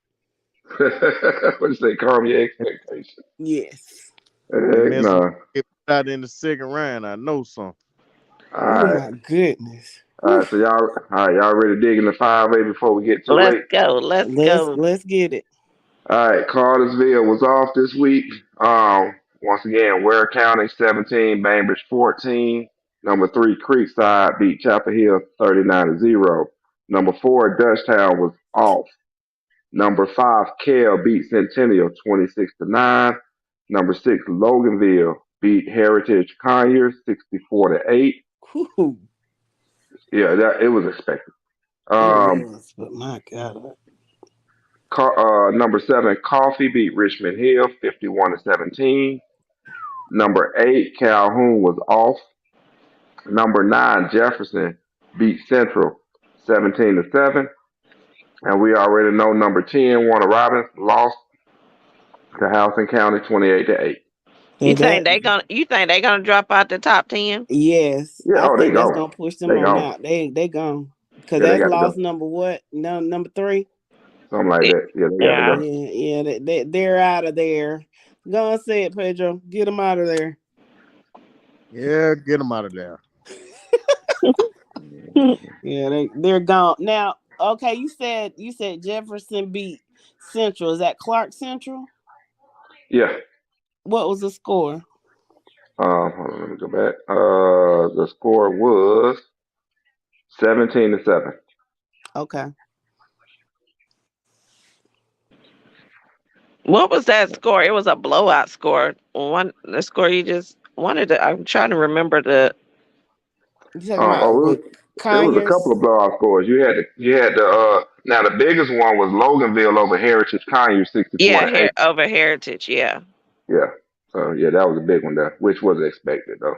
What you say? Calm your expectations. Yes. They Heck mess with no. get out in the second round. I know some. All Oh right. my goodness. All Whew. right. So y'all ready to dig into 5A before we get too Let's late? go. Let's go. Let's get it. All right. Cartersville was off this week. Once again, Ware County 17, Bainbridge 14. Number 3, Creekside beat Chapel Hill 39-0. Number 4, Dutchtown was off. Number 5, Kell beat Centennial 26-9. Number 6, Loganville beat Heritage Conyers 64-8. Whew. Yeah, that it was expected. It Um, was, but my God. Number 7, Coffee beat Richmond Hill 51-17. Number 8, Calhoun was off. Number 9, Jefferson beat Central 17-7. And we already know number 10, Warner Robins, lost to Houston County 28-8. So that You think they gonna drop out the top 10? yes, Yeah, I oh, they think that's gone. gonna push them They on gone. out. They gone because Yeah, they that's got to loss go. number what? No, number 3. Something like Y- that. Yeah, they got to Yeah. go. Yeah, they're out of there. Go and say it, Pedro. Get them out of there. Yeah, get them out of there. Yeah, they're gone now. Okay, you said Jefferson beat Central. Is that Clark Central? Yeah, What was the score? Hold on, let me go back. The score was 17-7. Okay. What was that score? It was a blowout score. The score you just wanted to. I'm trying to remember the. You talking about with It was a couple Conyers? of blowout scores. You had the now the biggest one was Loganville over Heritage Conyers 64 Yeah, to 8. here over Heritage. Yeah. Yeah. So yeah, that was a big one there, which was expected though.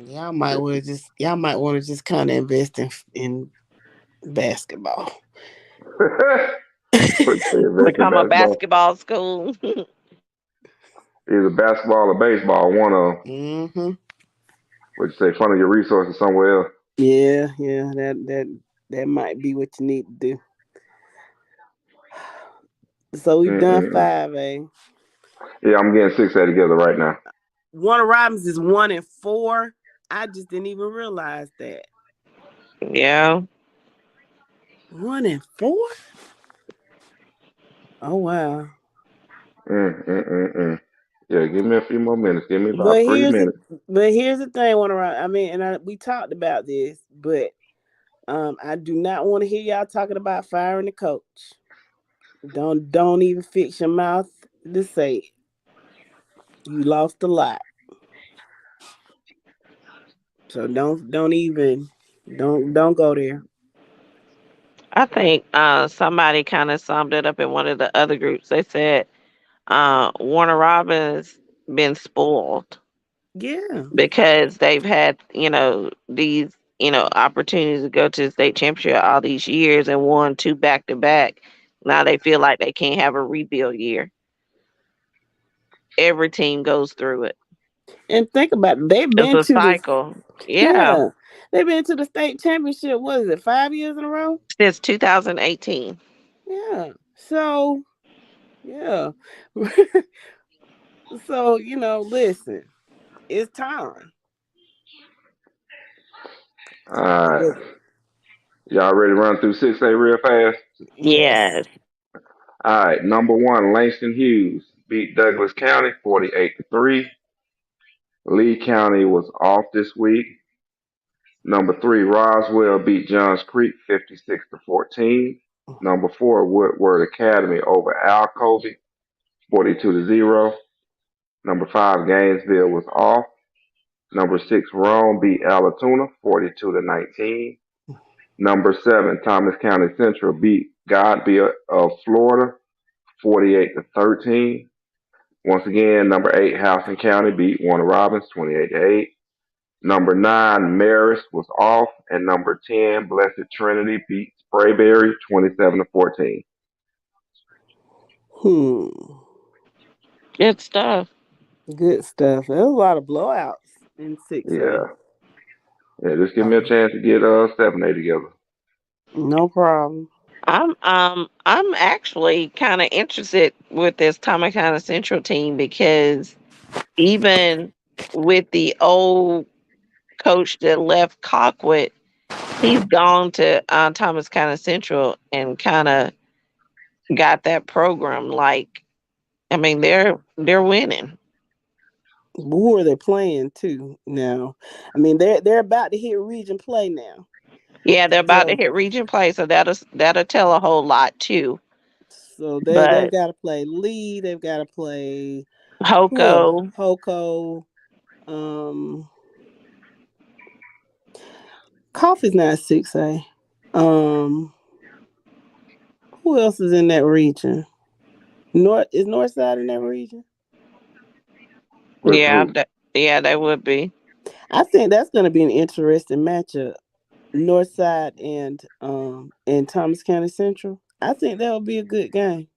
Y'all might want to just kind of invest in basketball. What you say, invest in Become a basketball? basketball school. Either basketball or baseball, one of them. Mm-hmm. What you say, funnel your resources somewhere else. Yeah, that might be what you need to do. So we've done Mm-mm. 5, eh? Yeah, I'm getting 6A together right now. Warner Robins is 1-4. I just didn't even realize that. Yeah. 1-4. Oh wow. Mm. Yeah, give me a few more minutes. Give me But about 3 minutes. here's the thing, Warner Robins. I mean, we talked about this, but I do not want to hear y'all talking about firing the coach. Don't even fix your mouth to say it. You lost a lot. So don't go there. I think somebody kind of summed it up in one of the other groups. They said Warner Robins been spoiled Yeah. because they've had, these, opportunities to go to the state championship all these years and won 2 back to back. Now they feel like they can't have a rebuild year. Every team goes through it. And think about it. They've It's been a to the cycle. Yeah. yeah. They've been to the state championship, what is it, 5 years in a row? Since 2018. Yeah. So yeah. So, listen, it's time. Alright. But Y'all ready to run through 6A real fast? yes. Yes. Alright, number one, Langston Hughes beat Douglas County 48-3. Lee County was off this week. Number three, Roswell beat Johns Creek 56-14. Number four, Woodward Academy over Alcovey 42-0. Number five, Gainesville was off. Number six, Rome beat Alatoona 42-19. Number seven, Thomas County Central beat Godby of Florida 48-13. Once again, number eight, Houston County beat Warner Robins 28-8. Number nine, Marist was off, and number 10, Blessed Trinity beat Sprayberry 27-14. Hmm. Good stuff. Good stuff. There's a lot of blowouts in 6A. Yeah, yeah. Just give me a chance to get 7A together. No problem. I'm actually kind of interested with this Tamacana Central team because even with the old coach that left Colquitt, he's gone to Thomas County Central and kind of got that program. Like, I mean, they're winning. Who are they playing too now? I mean, they're about to hit region play now. Yeah, they're about to So hit region play, so that'll tell a whole lot too. they've But got to play Lee. They've got to play who else? Hoko, Hoko. Coffee's not 6A. Um, who else is in that region? Northside in that region? With yeah, who? yeah, they would be. I think that's going to be an interesting matchup. Northside and Thomas County Central. I think that will be a good game.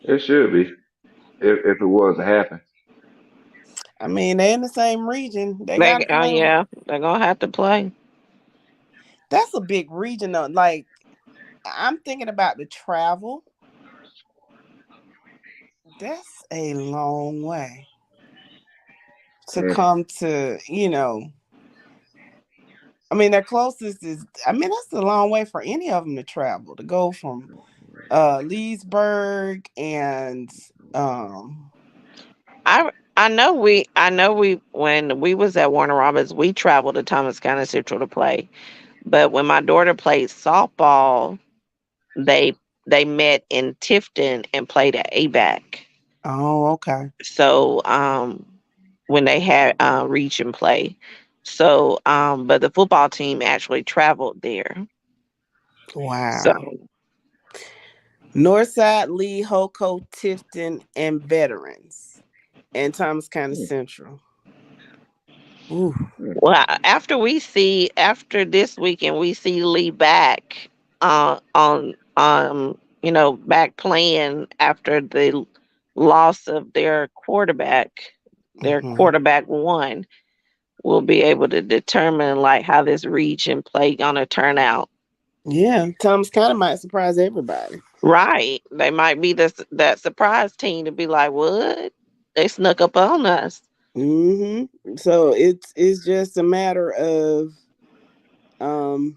It should be, if it was to happen. I mean, they're in the same region. They got to play. Yeah, they're gonna have to play. That's a big region, though. Like, I'm thinking about the travel. That's a long way to Mm. come to, I mean, their closest is. I mean, that's a long way for any of them to travel to go from Leesburg and I know we when we was at Warner Robins, we traveled to Thomas County Central to play. But when my daughter played softball, they they met in Tifton and played at ABAC. oh, okay. So when they had region play. So but the football team actually traveled there. So Wow. Northside, Lee, Holco, Tifton, and Veterans, and Thomas County Central. Ooh. well, after this weekend we see Lee back on back playing after the loss of their Hmm. quarterback one. We'll be able to determine like how this region play gonna turn out. Yeah, Thomas County might surprise everybody. Right. They might be that surprise team to be like, what? They snuck up on us. So it's just a matter of um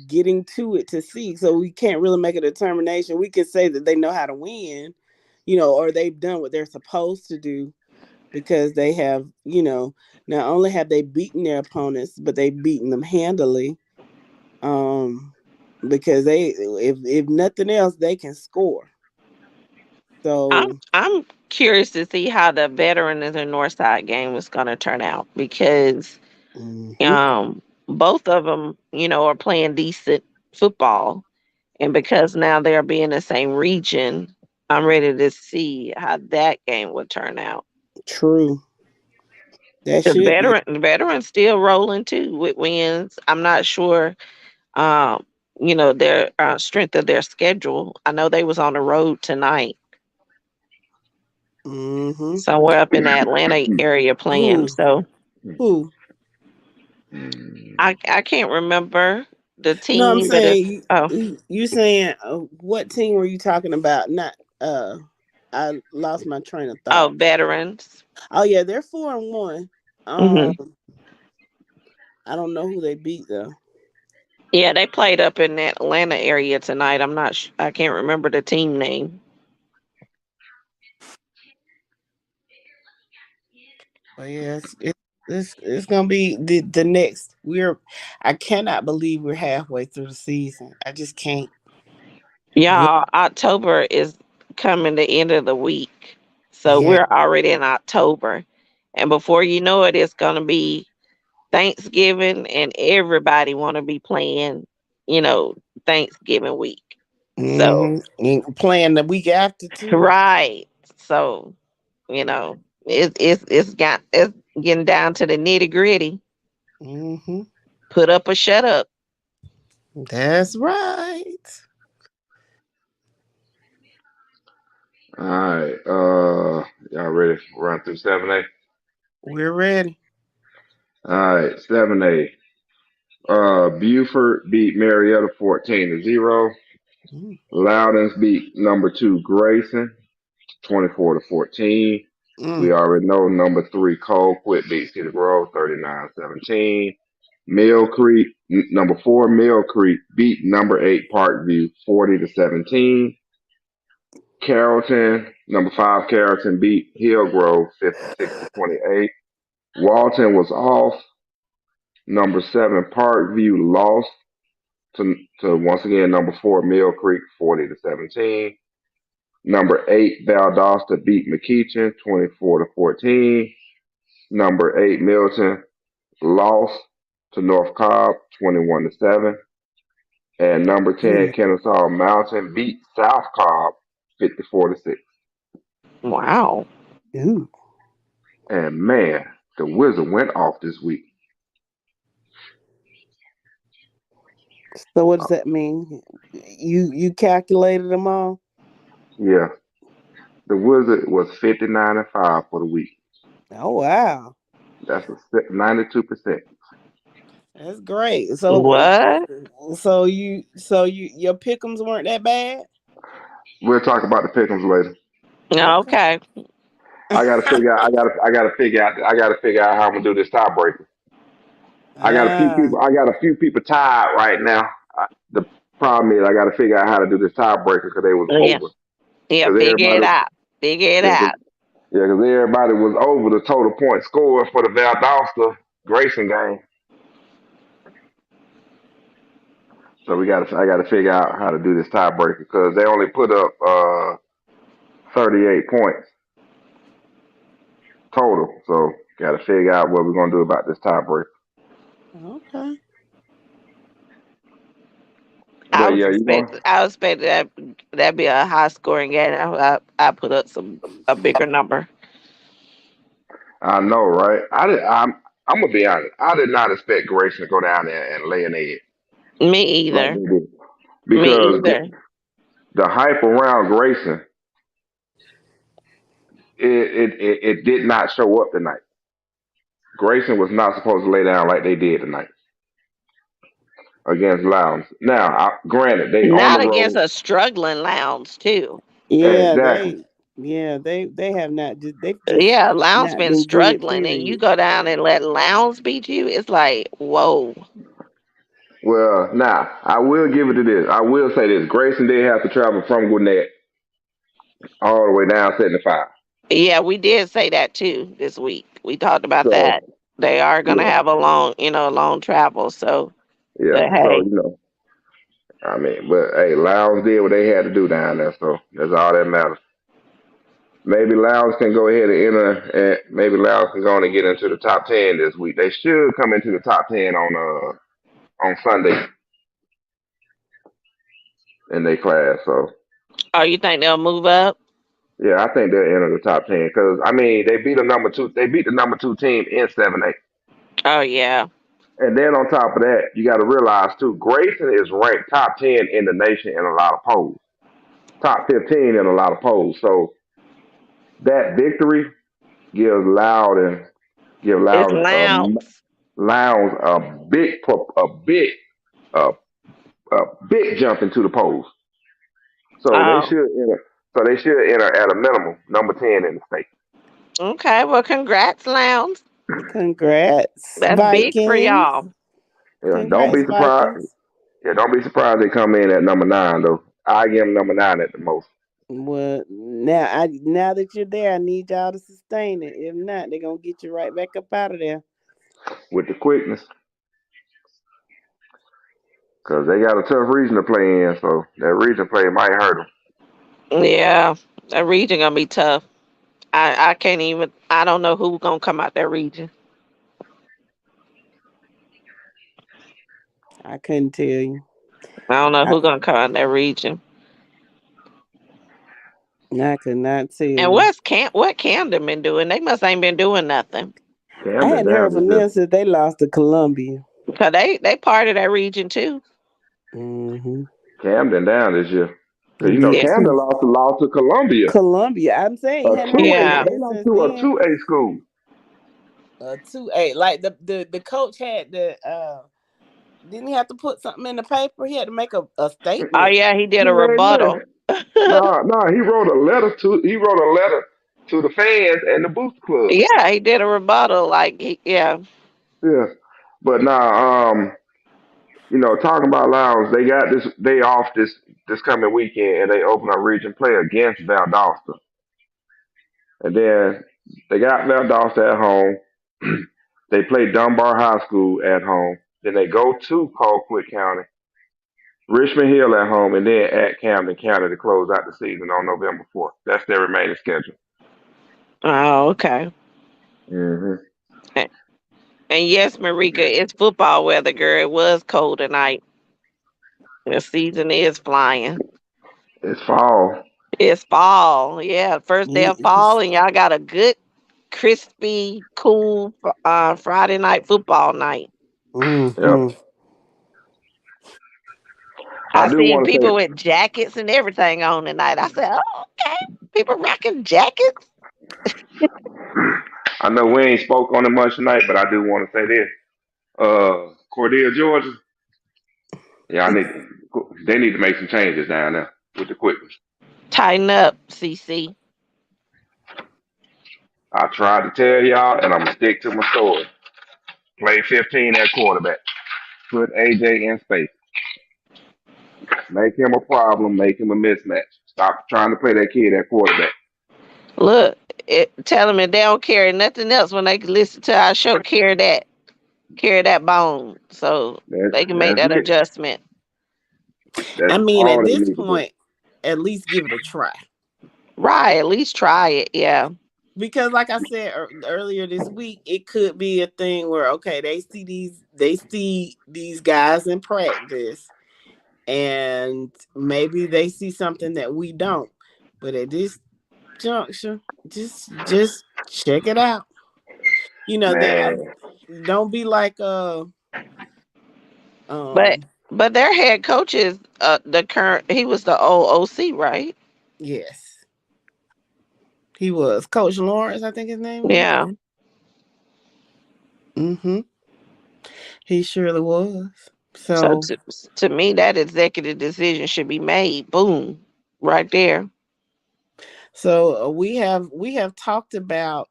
getting to it to see. So we can't really make a determination. We can say that they know how to win, or they've done what they're supposed to do because they have, not only have they beaten their opponents, but they've beaten them handily. Because if nothing else, they can score. So I'm curious to see how the veteran and the Northside game is gonna turn out because mhm. both of them, are playing decent football. And because now they'll be in the same region, I'm ready to see how that game would turn out. True. That Because should be. veterans still rolling too with wins. I'm not sure, um, their strength of their schedule. I know they was on the road tonight, Mm-hmm. somewhere up in the Atlanta area playing. Who? So Who? I can't remember the No, I'm team, but it's saying you saying what team were you talking about? Not I lost my train of thought. veterans. Oh yeah, they're 4-1. Hmm. Um, I don't know who they beat though. Yeah, they played up in the Atlanta area tonight. I'm not. I can't remember the team name. But yeah, it's gonna be the next. I cannot believe we're halfway through the season. I just can't. Yeah, October is coming the end of the week. So Yeah. we're already in October. And before you know it, it's gonna be Thanksgiving and everybody wanna be playing, you know, Thanksgiving week. So And playing the week after too. right. So, you know, it's getting down to the nitty gritty. Hmm. Put up or shut up. That's right. All right. Y'all ready to run through 7A? We're ready. All right, 7A. Buford beat Marietta 14-0. Mm, Loudons beat number 2 Grayson 24-14. We mm, already know number 3 Colquitt beat Cedar Grove 39-17. Mill Creek, number 4 Mill Creek beat number 8 Parkview 40-17. Carrollton, number 5 Carrollton beat Hillgrove 56-28. Walton was off. Number 7 Parkview lost to once again number 4 Mill Creek 40-17. Number 8 Valdosta beat McEachin 24-14. Number 8 Milton lost to North Cobb 21-7. And number 10 mm. Kennesaw Mountain beat South Cobb 54-6. Wow. Ooh. And man, the Wizard went off this week. So what does that mean? You calculated them all? Yeah, the Wizard was 59-5 for the week. Oh wow. That's a 92%. That's great. What? So your pickums weren't that bad? We'll talk about the pickums later. Okay. Okay. I gotta figure out. I gotta figure out. I gotta figure out how I'm gonna do this tiebreaker. I got a few Ah, people. I got a few people tied right now. The problem is I got to figure out how to do this tiebreaker because they was Yeah. over. Yeah, Because figure it everybody, out. Figure it yeah, out. yeah, because everybody was over the total point score for the Valdosta Grayson game. So I got to figure out how to do this tiebreaker because they only put up 38 points total. So got to figure out what we're gonna do about this tiebreaker. okay. But yeah, you know, I was expecting that'd be a high scoring game. I put up a bigger number. I know, right? I'm gonna be honest. I did not expect Grayson to go down there and lay an egg Me like either. they did Me because either. the hype around Grayson it did not show up tonight. Grayson was not supposed to lay down like they did tonight against Lowndes. Now, granted, they on the Not against road. a struggling Lounge too. Yeah, Exactly. they have not they've just Yeah, Lounge not been been good, struggling, and you period. go down and let Lounge beat you. It's like, whoa. Well, now I will give it to this. I will say this: Grayson did have to travel from Gwinnett all the way down 75. Yeah, we did say that too this week. We talked about So that. They are gonna yeah, have a long travel. So, yeah. but So hey, I mean, but hey, Lowndes did what they had to do down there, so that's all that matters. Maybe Lowndes can go ahead and enter, and maybe Lowndes can go on and get into the top 10 this week. They should come into the top 10 on Sunday in their class. So oh, you think they'll move up? yeah, I think they'll enter the top 10 because I mean they beat the number two. They beat the number two team in 7A, Oh yeah. and then on top of that, you got to realize too, Grayson is ranked top 10 in the nation in a lot of polls, top 15 in a lot of polls. So that victory gives Loudon give It's Loudon Lounge. Lowndes a big jump into the polls. So they Oh, should enter. So they should enter at a minimum number 10 in the state. okay. Well, congrats, Lounge. Congrats, That's big for Vikings. y'all. Yeah, don't Congrats, be surprised. Vikings. Yeah, don't be surprised they come in at number 9 though. I give them number 9 at the most Well, now that you're there, I need y'all to sustain it. If not, they're gonna get you right back up out of there. with the quickness because they got a tough region to play in. So that region play might hurt them. Yeah, that region gonna be tough. I can't even. I don't know who's gonna come out that region. I couldn't tell you. I don't know I, who's gonna come out that region. I could not tell And you. what Camden been doing? They must ain't been doing nothing. I Camden hadn't heard down from this year. them since they lost to Columbia. Cause they part of that region too. Hmm. Camden down this year. Because Yeah. Camden lost to Columbia. Columbia. I'm A saying hadn't two heard A. from Yeah. They them lost since to a then. 2A school. 2-8. Like the coach had the didn't he have to put something in the paper? He had to make a Oh statement. yeah, he did a Man, rebuttal. man. No, he wrote a letter to the fans and the booster club. Yeah, he did a rebuttal. Yeah. Yeah. But now, talking about Lounge, they got this day off this coming weekend and they open up region play against Valdosta. And then they got Valdosta at home. They play Dunbar High School at home. Then they go to Colquitt County, Richmond Hill at home, and then at Camden County to close out the season on November 4th. That's their remaining schedule. Oh, okay. Hmm. And yes, Marika, it's football weather, girl. It was cold tonight. The season is flying. It's fall. It's fall. Yeah, first day of fall, Yes. and y'all got a good, crispy, cool Friday night football night. Yep. Hmm. I I do seen want to people say, with jackets and everything on tonight. I said, "Oh, okay, people rocking jackets." I know we ain't spoke on it much tonight, but I do want to say this. Cordell, Georgia, yeah, they need to make some changes down there with the quickness. Tighten up, CC. I tried to tell y'all, and I'm gonna stick to my story. Play 15 at quarterback. Put AJ in space. Make him a problem. Make him a mismatch. Stop trying to play that kid at quarterback. Look, tell them if they don't carry nothing else when they can listen to our show, carry that bone, so they can make That's that it. adjustment. That's I mean, all at they this need to do. point, at least give it a try. Right, at least try it. Yeah. Because like I said earlier this week, it could be a thing where okay, they see these guys in practice, and maybe they see something that we don't. But at this juncture, just check it out. You know that Man, don't be like But um but their head coach is the current. He was the old OC, right? yes, he was Coach Lawrence, I think his name was. Yeah. Mm-hmm. He surely was. So So to me, that executive decision should be made. Boom, right there. we have talked about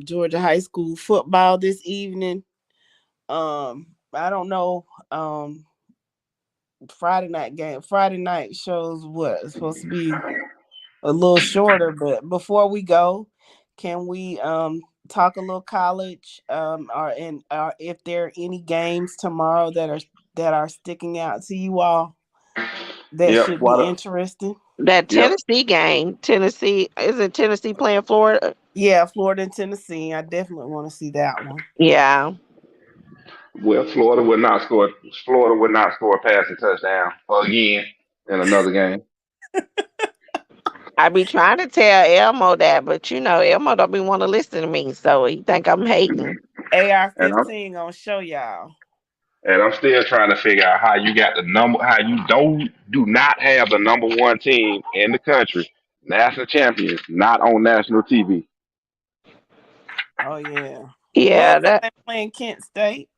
Georgia high school football this evening. I don't know. Friday night shows what it's supposed to be a little shorter, but before we go, can we talk a little college or if there are any games tomorrow that are sticking out to you all that yep, should be what up? interesting? That Yep. Tennessee game, Tennessee, is it Tennessee playing Florida? Yeah, Florida and Tennessee. I definitely want to see that one. Yeah. Well, Florida would not score. Florida would not score a passing touchdown again in another game. I be trying to tell Elmo that, but Elmo don't be want to listen to me, so he think I'm hating. And I'm AR-15 gonna show y'all. and I'm still trying to figure out how you got the number. How you do not have the number one team in the country, national champions, not on national TV. Oh yeah. Well, Yeah, because that they're playing Kent State.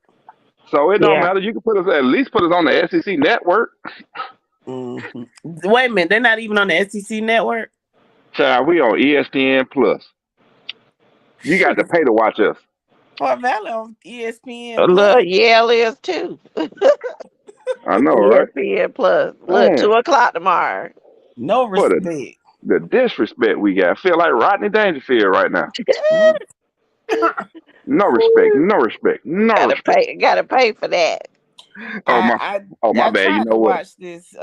So it don't yeah. matter. You can put us at least put us on the SEC network. Mm-hmm. Wait a minute, they're not even on the SEC network. Child, we on ESPN Plus. You got to Shoot, pay to watch us. Fort Valley on ESPN Look, Plus. Yale is too. I know, right? ESPN Plus. Look, Man, 2 o'clock tomorrow. No for respect. the disrespect we got. Feel like Rodney Dangerfield right now. Mm. No respect. No respect. No gotta respect. pay for that. Oh my. I Oh my I bad. You tried to know what? watch this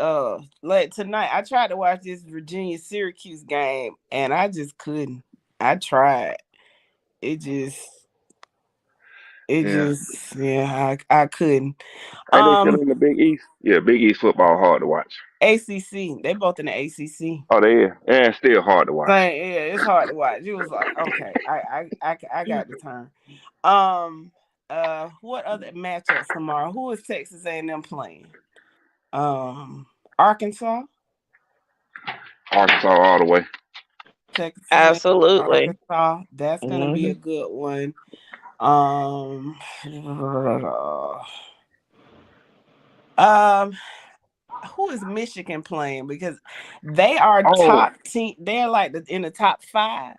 like tonight. I tried to watch this Virginia Syracuse game and I just couldn't. I tried. It just Yeah. I couldn't. Ain't they still Um in the Big East? Yeah, Big East football hard to watch. ACC. They both in the ACC. Oh, they is. Yeah, it's still hard to watch. Yeah, it's hard to watch. It was like, okay, I got the time. What other matchups tomorrow? Who is Texas A&M playing? Arkansas, Arkansas all the way. Texas A&M, Absolutely. Arkansas. That's gonna be Hmm. a good one. Um, um, who is Michigan playing? Because they are Oh, top team. They're like in the top 5.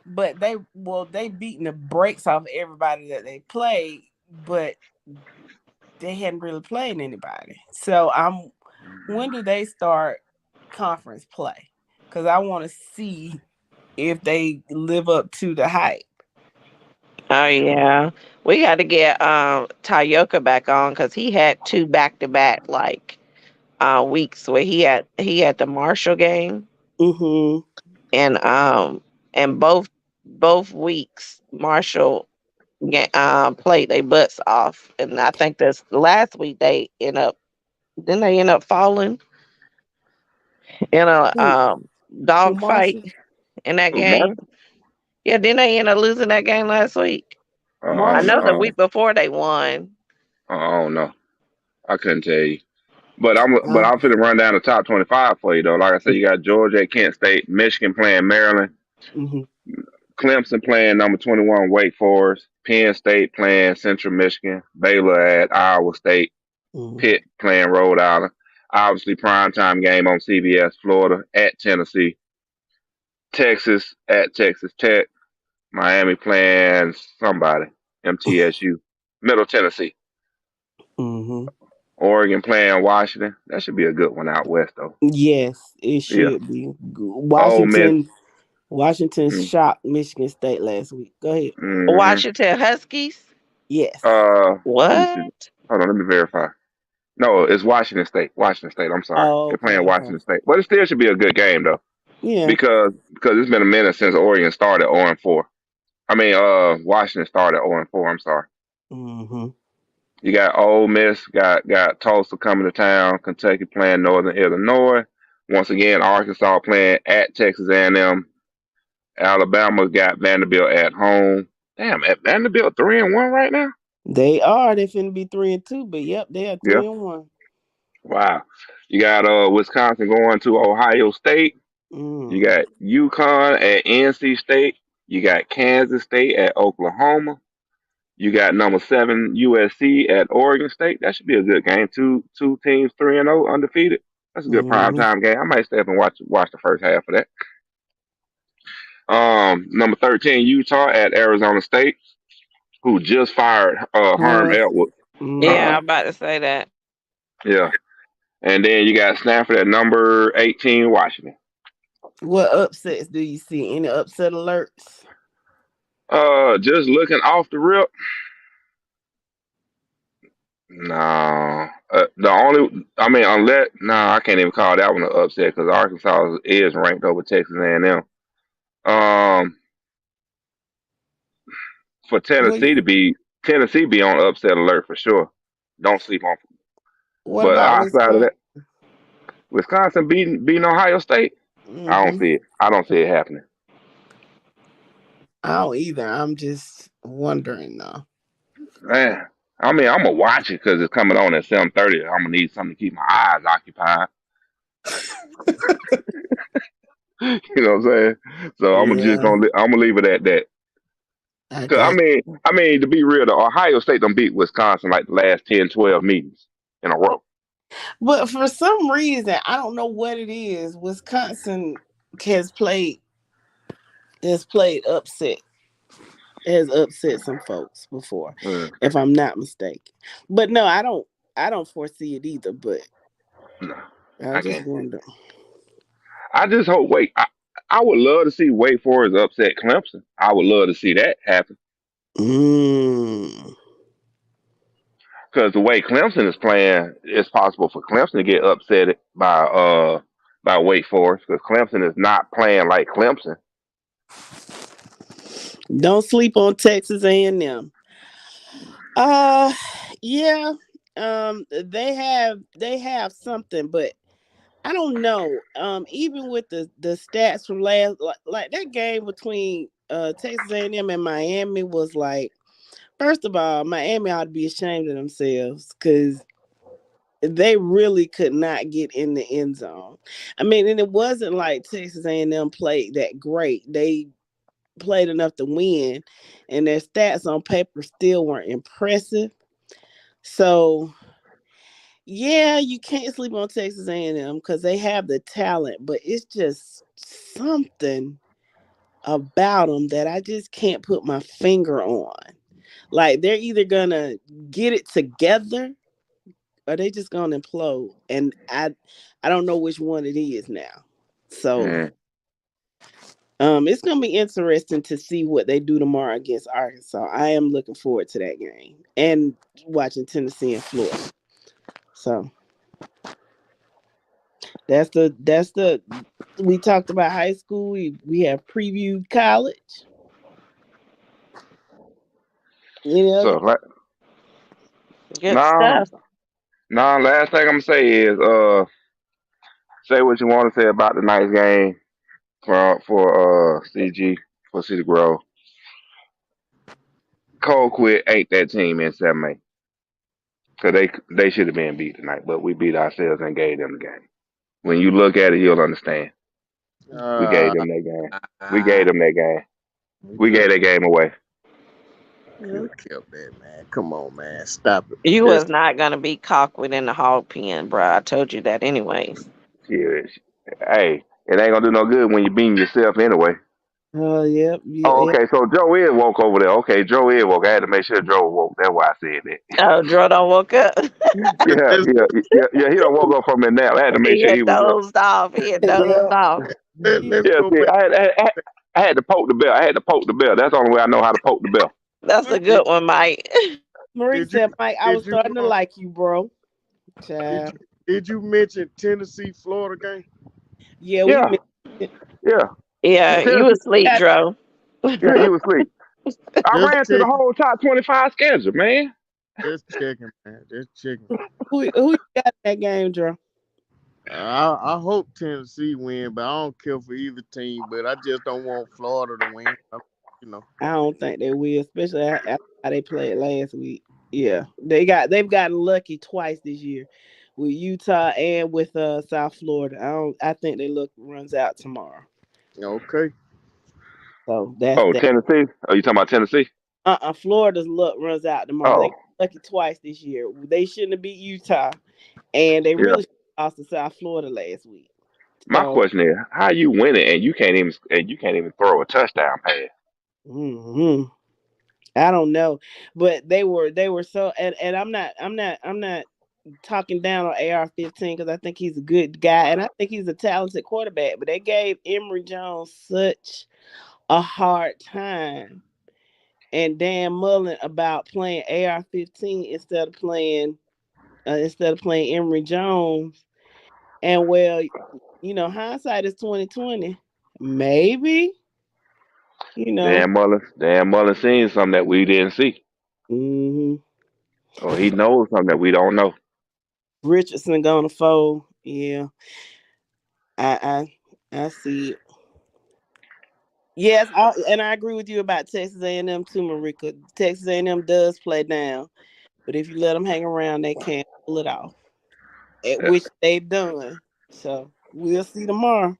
But they beating the brakes off everybody that they played, but they hadn't really played anybody. So when do they start conference play? Because I want to see if they live up to the hype. Oh yeah, we got to get Tayoka back on because he had 2 back-to-back weeks where he had the Marshall game Mm-hmm. and both weeks Marshall played their butts off, and I think this last week they end up falling in a Who, who dog fight Marshall? in that Mark. game. Yeah, didn't they end up losing that game last week? I know Marshall? the week before they won. I don't know. I couldn't tell you. But Uh, I'm finna run down the top 25 for you though. Like I said, you got Georgia at Kent State, Michigan playing Maryland, mm-hmm. Clemson playing number 21 Wake Forest, Penn State playing Central Michigan, Baylor at Iowa State, Mm-hmm. Pitt playing Rhode Island. Obviously, primetime game on CBS. Florida at Tennessee, Texas at Texas Tech, Miami playing somebody, MTSU. Middle Tennessee. Mm-hmm. Oregon playing Washington. That should be a good one out west, though. Yes, it Yeah. should be. Ole Miss. Washington Mm, shocked Michigan State last week. Go ahead. Mm-hmm. Washington Huskies. Yes. Let me see. What? Hold on, let me verify. No, it's Washington State. Washington State. I'm sorry. Oh, They're playing okay. Washington State. But it still should be a good game, though. Yeah. Because it's been a minute since Oregon started 0-4. I mean, Washington started 0-4. I'm sorry. Mm-hmm. You got Ole Miss, got Tulsa coming to town, Kentucky playing Northern Illinois. Once again, Arkansas playing at Texas A&M. Alabama got Vanderbilt at home. Damn, at Vanderbilt 3-1 right now. They are. They finna be 3-2, but yep, they are Yeah. 3-1. Wow. You got Wisconsin going to Ohio State. You got UConn at NC State. You got Kansas State at Oklahoma. You got number 7 USC at Oregon State. That should be a good game. Two teams 3-0 undefeated. That's a good prime Mm-hmm. time game. I might stay up and watch the first half of that. Number 13 Utah at Arizona State, who just fired Herm Edwards. Yeah, I'm about to say that. Yeah. And then you got Stanford at number 18 Washington. What upsets do you see? Any upset alerts? Just looking off the rip. No, I can't even call that one an upset because Arkansas is ranked over Texas A&M. For Tennessee be on upset alert for sure. Don't sleep on. What But about outside of Wisconsin? that, Wisconsin beating Ohio State. I don't see it. I don't see it happening. I don't either. I'm just wondering though. Man, I mean, I'm gonna watch it because it's coming on at 7:30. I'm gonna need something to keep my eyes occupied. You know what I'm saying? So I'm gonna leave it at that. Cause I mean, to be real, the Ohio State done beat Wisconsin like the last 10, 12 meetings in a row. But for some reason, I don't know what it is. Wisconsin has played upset. Has upset some folks before, if I'm not mistaken. But no, I don't foresee it either. But No, I just wonder. I just hope I would love to see Wake Forest upset Clemson. I would love to see that happen. Because the way Clemson is playing, it's possible for Clemson to get upset by Wake Forest because Clemson is not playing like Clemson. Don't sleep on Texas A&M. Yeah. They have something, but I don't know. Even with the stats from last, like that game between Texas A&M and Miami was like, first of all, Miami ought to be ashamed of themselves because they really could not get in the end zone. I mean, and it wasn't like Texas A&M played that great. They played enough to win, and their stats on paper still weren't impressive. So, yeah, you can't sleep on Texas A&M because they have the talent, but it's just something about them that I just can't put my finger on. Like, they're either gonna get it together or they just gonna implode, and I don't know which one it is now. So, it's gonna be interesting to see what they do tomorrow against Arkansas. I am looking forward to that game and watching Tennessee and Florida. So that's the we talked about high school. We have previewed college. So Good stuff. Last thing I'm gonna say is say what you want to say about the nice game for CG for City Grove. Colquitt ain't that team in 7A. Cause they should have been beat tonight, but we beat ourselves and gave them the game. When you look at it, you'll understand. We gave them that game. We gave them that game. We gave that game away. You killed it, man. Come on, man. Stop it. You was not gonna be Colquitt in the hog pen, bro. I told you that anyways. Yeah, hey, it ain't gonna do no good when you beating yourself anyway. Yep. Oh, Yeah. okay. So Joe is woke over there. Okay, Joe is woke. I had to make sure Joe woke. That's why I said that. Oh, Dro don't woke up. Yeah, Just, yeah. He don't woke up from a nap. I had to make He sure he had was up. dozed off. He had dozed Yeah. off. let's Yeah, go see, back. I had to poke the bell. I had to poke the bell. That's the only way I know how to poke the bell. That's a Did, good one, Mike. Marie did you said, Mike, I was did you starting to like you, bro. did Child. you did you mention Tennessee Florida game? Yeah, we Yeah, missed it. yeah. Yeah, you Tennessee, asleep, Got Dro. yeah, he was asleep. I Just ran to the checking, whole top 25 schedule, man. just checking, man, just checking. who you got in that game, Drew? I hope Tennessee win, but I don't care for either team. But I just don't want Florida to win. You know. I don't think they will, especially after how they played last week. Yeah, they've gotten lucky twice this year with Utah and with South Florida. I think they look runs out tomorrow. Okay. So that's Oh, that. Tennessee? Oh, you talking about Tennessee? Florida's luck runs out tomorrow. They Oh, got lucky twice this year. They shouldn't have beat Utah, and they yeah. really should have lost to South Florida last week. My So. question is, how you win it and you can't even throw a touchdown pass? hmm I don't know, but they were so, and I'm not talking down on AR-15 because I think he's a good guy and I think he's a talented quarterback. But they gave Emory Jones such a hard time and Dan Mullen about playing AR-15 instead of playing Emory Jones. And well, hindsight is 2020. Maybe, you know. Dan Mullen seen something that we didn't see, hmm or he knows something that we don't know. Richardson gonna fold. Yeah, I see it. Yes, and I agree with you about Texas A&M too, Marika. Texas A&M does play down, but if you let them hang around, they can't pull it off, at Yeah, which they've done. So we'll see tomorrow.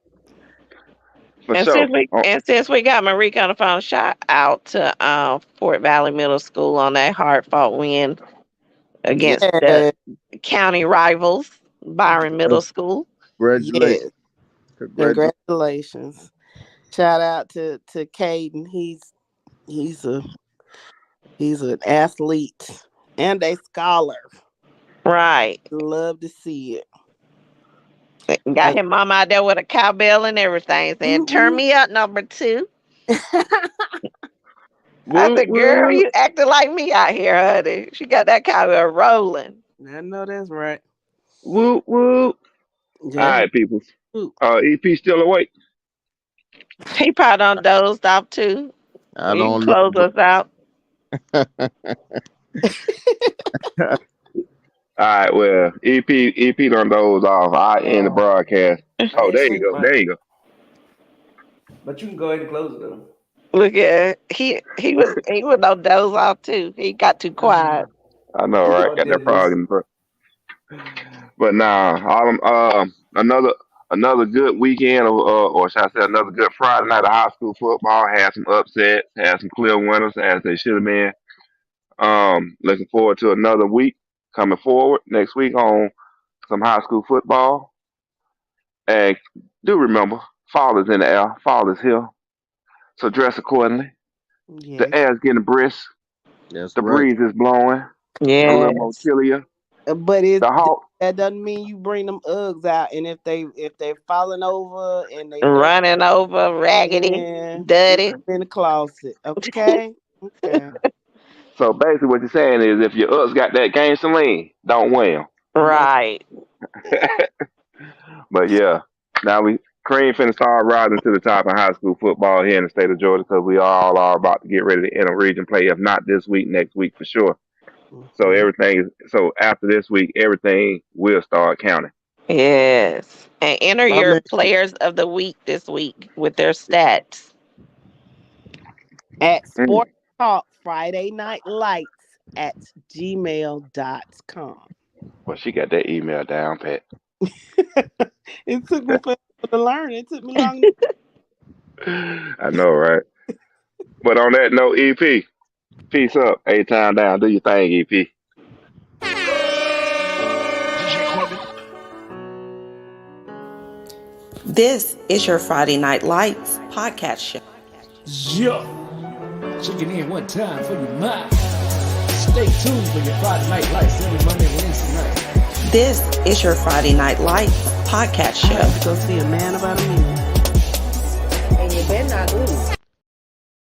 for And sure. since we Oh, and since we got Marika on the phone, shout out to Fort Valley Middle School on that hard fought win against the Yeah, county rivals, Byron Middle School. Congratulations. yes. Congratulations. Congratulations. Shout out to Caden. He's a he's an athlete and a scholar. Right. Love to see it. Got his mama out there with a cowbell and everything saying, turn me up, number 2. I woo said, girl, woo. you acting like me out here, honey. She got that cowbell rolling. I know that's right. Woo woo. All That's right, people. right. EP still awake? He probably done dozed off too. I He can don't know, close us out. All right, well, EP done those off. I end the broadcast. Oh, there you go. There you go. But you can go ahead and close it though. Look at he was no doze off too. He got too quiet. I know, right? Got that frog in the throat. But nah, another good weekend, or should I say, another good Friday night of high school football. Had some upsets, had some clear winners as they should have been. Looking forward to another week coming forward next week on some high school football. And do remember, fall is in the air. Fall is here. So dress accordingly. The Yes. air's getting brisk. That's The right. breeze is blowing. A little more Yes. chillier. But The hawk. that doesn't mean you bring them Uggs out. And if they're falling over and they look Running over, raggedy, in, dirty. in the closet, okay? Okay. So basically, what you're saying is, if your ups got that gangster lean, don't wear Right. them. But yeah, now Cream finna start rising to the top in high school football here in the state of Georgia because we all are about to get ready to enter region play. If not this week, next week for sure. So after this week, everything will start counting. Yes. And enter My your man, players of the week this week with their stats. At Mm. Sports Talk Friday Night Lights at gmail.com. Well, she got that email down, Pat. It took me forever to learn. It took me long. I know, right? But on that note, EP, peace up. 8 time down. Do your thing, EP. This is your Friday Night Lights podcast show. Yeah. Checking in one time for your mind. Stay tuned for your Friday Night Lights every Monday and Wednesday night. This is your Friday Night Lights podcast I have show. to go see a man about a minute. And you better not lose.